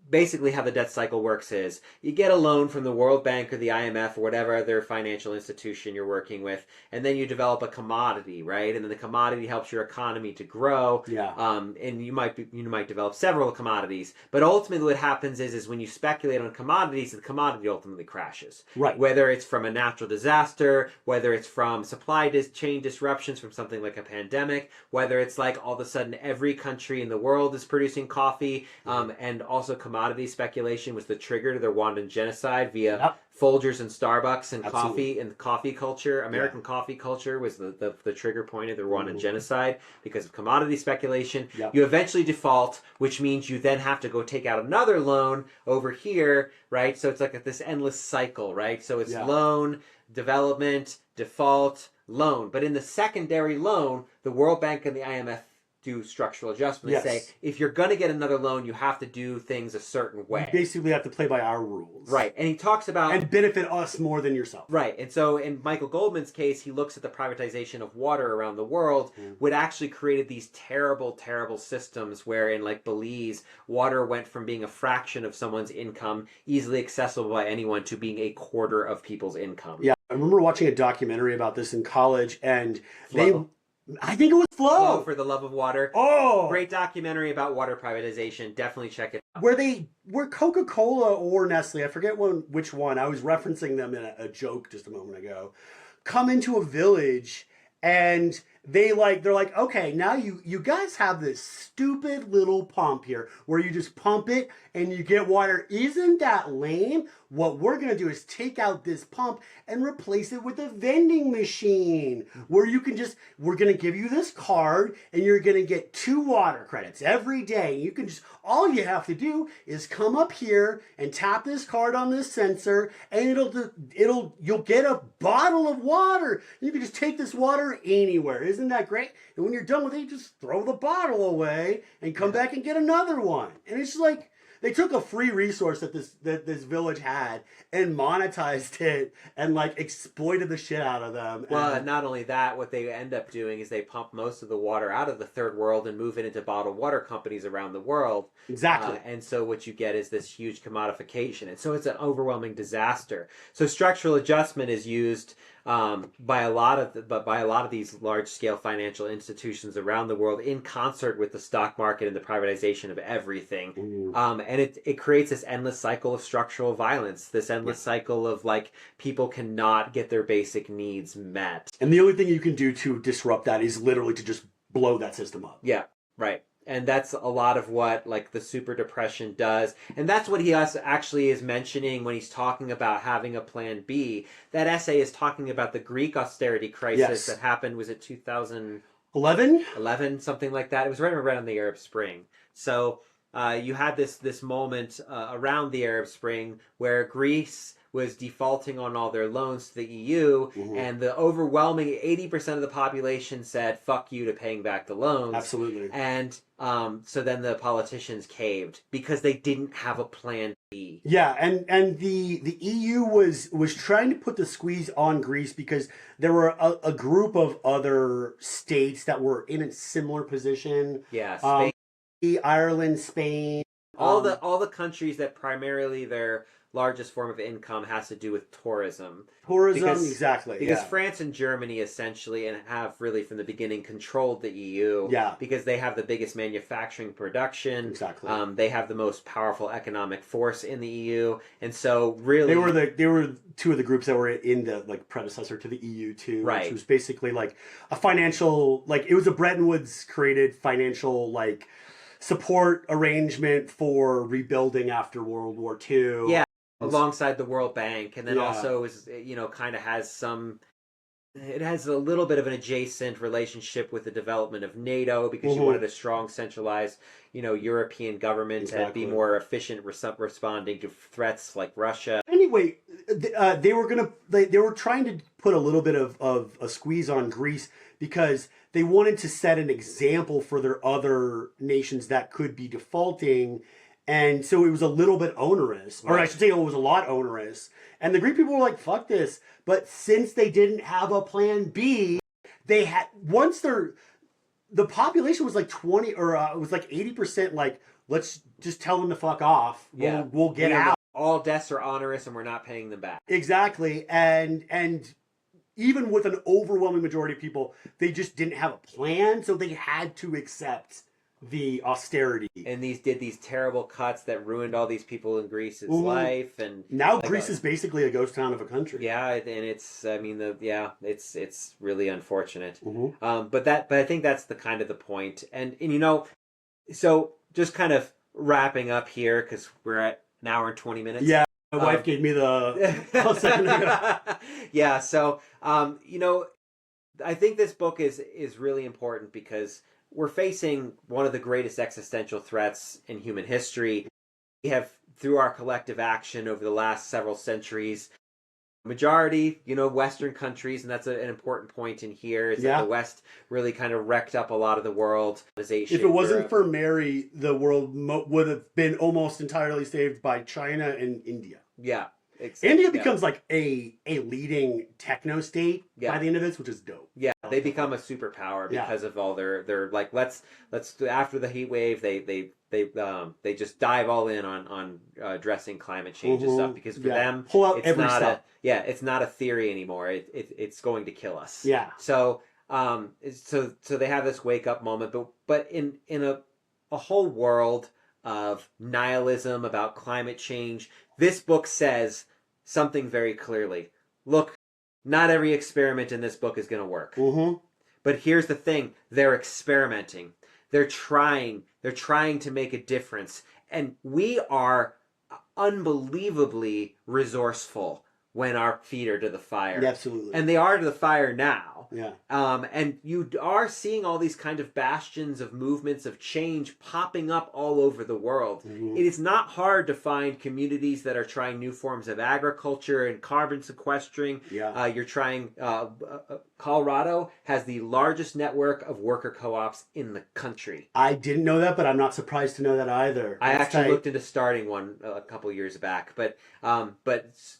Basically, how the debt cycle works is you get a loan from the World Bank or the IMF or whatever other financial institution you're working with, and then you develop a commodity, right? And then the commodity helps your economy to grow. Yeah. And you might develop several commodities, but ultimately what happens is when you speculate on commodities, the commodity ultimately crashes. Right. Whether it's from a natural disaster, whether it's from supply chain disruptions from something like a pandemic, whether it's like all of a sudden every country in the world is producing coffee, and also commodity speculation was the trigger to the Rwandan genocide via Folgers and Starbucks and coffee and coffee culture. American coffee culture was the trigger point of the Rwandan genocide because of commodity speculation. You eventually default, which means you then have to go take out another loan over here, right? So it's like this endless cycle, right? So it's loan, development, default, loan. But in the secondary loan, the World Bank and the IMF do structural adjustment and say, if you're going to get another loan, you have to do things a certain way. You basically have to play by our rules. Right. And he talks about... And benefit us more than yourself. Right. And so in Michael Goldman's case, he looks at the privatization of water around the world, which actually created these terrible, terrible systems where in like Belize, water went from being a fraction of someone's income, easily accessible by anyone, to being a quarter of people's income. Yeah. I remember watching a documentary about this in college, and I think it was Flow Flow. for the Love of Water. Oh, Great documentary about water privatization. Definitely check it out. where Coca-Cola or Nestle, I forget which one. I was referencing them in a joke just a moment ago. Come into a village and they're like, okay, now you guys have this stupid little pump here where you just pump it and you get water. Isn't that lame? What we're gonna do is take out this pump and replace it with a vending machine where we're gonna give you this card and you're gonna get 2 water credits every day. You can all you have to do is come up here and tap this card on this sensor and you'll get a bottle of water. You can just take this water anywhere. Isn't that great? And when you're done with it, you just throw the bottle away and come back and get another one. And it's just like, they took a free resource that this village had and monetized it and like exploited the shit out of them. Well, not only that, what they end up doing is they pump most of the water out of the third world and move it into bottled water companies around the world. Exactly. And so what you get is this huge commodification. And so it's an overwhelming disaster. So structural adjustment is used by a lot of these large-scale financial institutions around the world in concert with the stock market and the privatization of everything. And it creates this endless cycle of structural violence, this endless cycle of like people cannot get their basic needs met. And the only thing you can do to disrupt that is literally to just blow that system up. Yeah, right. And that's a lot of what like the super depression does. And that's what he actually is mentioning when he's talking about having a plan B. That essay is talking about the Greek austerity crisis that happened, was it 2011, something like that? It was right around the Arab Spring. So you had this moment around the Arab Spring where Greece was defaulting on all their loans to the EU, and the overwhelming 80% of the population said, fuck you to paying back the loans. Absolutely. And so then the politicians caved because they didn't have a plan B. Yeah, and the EU was trying to put the squeeze on Greece because there were a group of other states that were in a similar position. Yeah, Spain. Ireland, Spain. All the countries that primarily their largest form of income has to do with tourism. Exactly. Because France and Germany essentially, and have really from the beginning, controlled the EU. Yeah. Because they have the biggest manufacturing production. Exactly. They have the most powerful economic force in the EU, and so really they were 2 of the groups that were in the like predecessor to the EU too, right? Which was basically like a financial, like it was a Bretton Woods created financial like support arrangement for rebuilding after World War II. Yeah. Alongside the World Bank, and then also is kind of has it has a little bit of an adjacent relationship with the development of NATO because you wanted a strong centralized European government to be more efficient responding to threats like Russia. Anyway, they were trying to put a little bit of a squeeze on Greece because they wanted to set an example for their other nations that could be defaulting. And so it was a little bit onerous, or I should say it was a lot onerous. And the Greek people were like, fuck this. But since they didn't have a plan B, they had, the population was like 20, or it was like 80%, like, let's just tell them to fuck off. We'll get out. All debts are onerous and we're not paying them back. Exactly. And even with an overwhelming majority of people, they just didn't have a plan. So they had to accept the austerity, and did these terrible cuts that ruined all these people in Greece's life, and now Greece is basically a ghost town of a country. Yeah, and it's it's really unfortunate. But I think that's the kind of the point, and so just kind of wrapping up here because we're at an hour and 20 minutes. Yeah, my wife gave me the a second ago. Yeah, so I think this book is really important because we're facing one of the greatest existential threats in human history. We have, through our collective action over the last several centuries, majority, Western countries, and that's an important point in here, is that the West really kind of wrecked up a lot of the world. If it wasn't for Mary, the world would have been almost entirely saved by China and India. Yeah. Exactly. India becomes like a leading techno state by the end of this, which is dope. Yeah, they become a superpower because of all their like let's after the heat wave they just dive all in on addressing climate change and stuff because for them pull out it's every not step. it's not a theory anymore. It's going to kill us. Yeah. So So they have this wake up moment, but in a whole world of nihilism about climate change, this book says something very clearly. Look, not every experiment in this book is going to work. Mm-hmm. But here's the thing, they're experimenting. They're trying to make a difference. And we are unbelievably resourceful when our feet are to the fire. Yeah, absolutely. And they are to the fire now. Yeah. And you are seeing all these kind of bastions of movements of change popping up all over the world. Mm-hmm. It is not hard to find communities that are trying new forms of agriculture and carbon sequestering. Yeah. You're trying... Colorado has the largest network of worker co-ops in the country. I didn't know that, but I'm not surprised to know that either. I actually looked into starting one a couple years back, but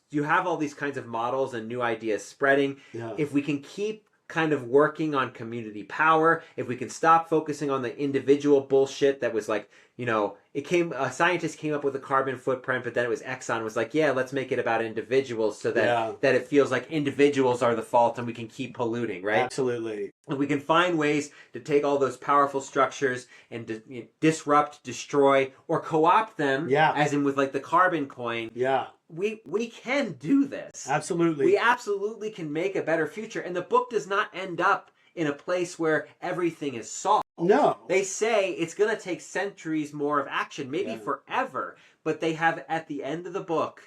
you have all these kinds of models and new ideas spreading. Yeah. If we can keep kind of working on community power, if we can stop focusing on the individual bullshit that was like, a scientist came up with a carbon footprint, but then it was Exxon was like, yeah, let's make it about individuals so that that it feels like individuals are the fault and we can keep polluting, right? Absolutely. And we can find ways to take all those powerful structures and disrupt, destroy, or co-opt them, as in with like the carbon coin. Yeah. We can do this. Absolutely. We absolutely can make a better future. And the book does not end up in a place where everything is solved. No. They say it's going to take centuries more of action, maybe forever. But they have, at the end of the book,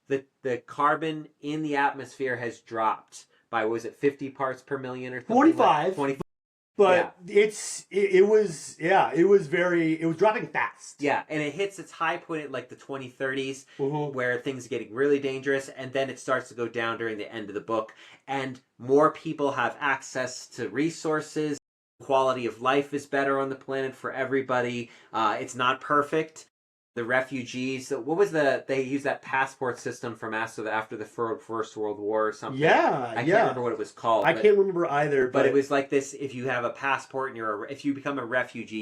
the carbon in the atmosphere has dropped by, was it 50 parts per million or something? 25. 25. But it was dropping fast. Yeah, and it hits its high point at like the 2030s, Mm-hmm. where things are getting really dangerous, and then it starts to go down during the end of the book, and more people have access to resources. Quality of life is better on the planet for everybody. It's not perfect. The refugees, they used that passport system from after the First World War or something. Yeah, I can't remember what it was called. I can't remember either. But it was like this: if you have a passport and if you become a refugee,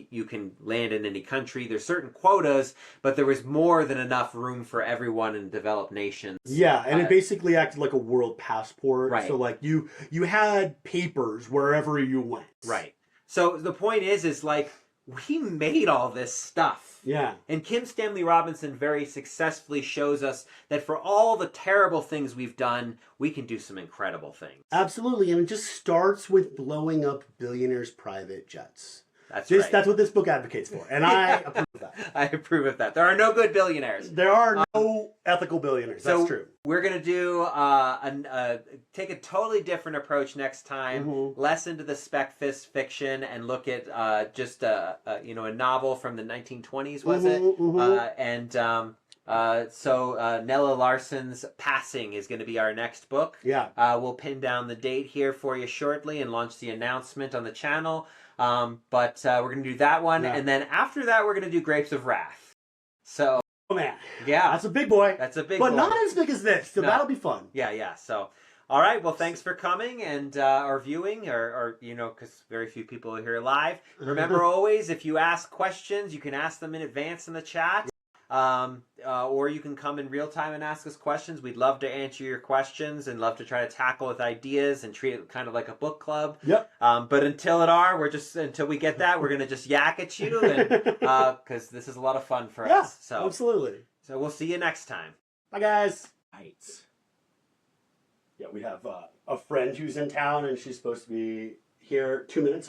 you can land in any country. There's certain quotas, but there was more than enough room for everyone in developed nations. Yeah, and it basically acted like a world passport. Right. So like you had papers wherever you went. Right. So the point is like we made all this stuff. Yeah. And Kim Stanley Robinson very successfully shows us that for all the terrible things we've done, we can do some incredible things. Absolutely, and it just starts with blowing up billionaires' private jets. That's right. That's what this book advocates for, and I approve of that. I approve of that. There are no good billionaires. There are no ethical billionaires. That's true. We're gonna do take a totally different approach next time. Less into the spec fiction and look at just a novel from the 1920s, was it? So Nella Larson's Passing is going to be our next book. Yeah. We'll pin down the date here for you shortly and launch the announcement on the channel. But we're going to do that one. Yeah. And then after that, we're going to do Grapes of Wrath. So, oh, man. Yeah. That's a big boy. That's a big boy. But not boy. as big as this, so that'll be fun. Yeah. So, all right. Well, thanks for coming and or viewing or because very few people are here live. Remember always, if you ask questions, you can ask them in advance in the chat. Or you can come in real time and ask us questions. We'd love to answer your questions and love to try to tackle with ideas and treat it kind of like a book club. Yep. But until we get that, we're gonna just yak at you, and because this is a lot of fun for us. So absolutely. So we'll see you next time. Bye, guys. Right. Yeah, we have a friend who's in town, and she's supposed to be here 2 minutes.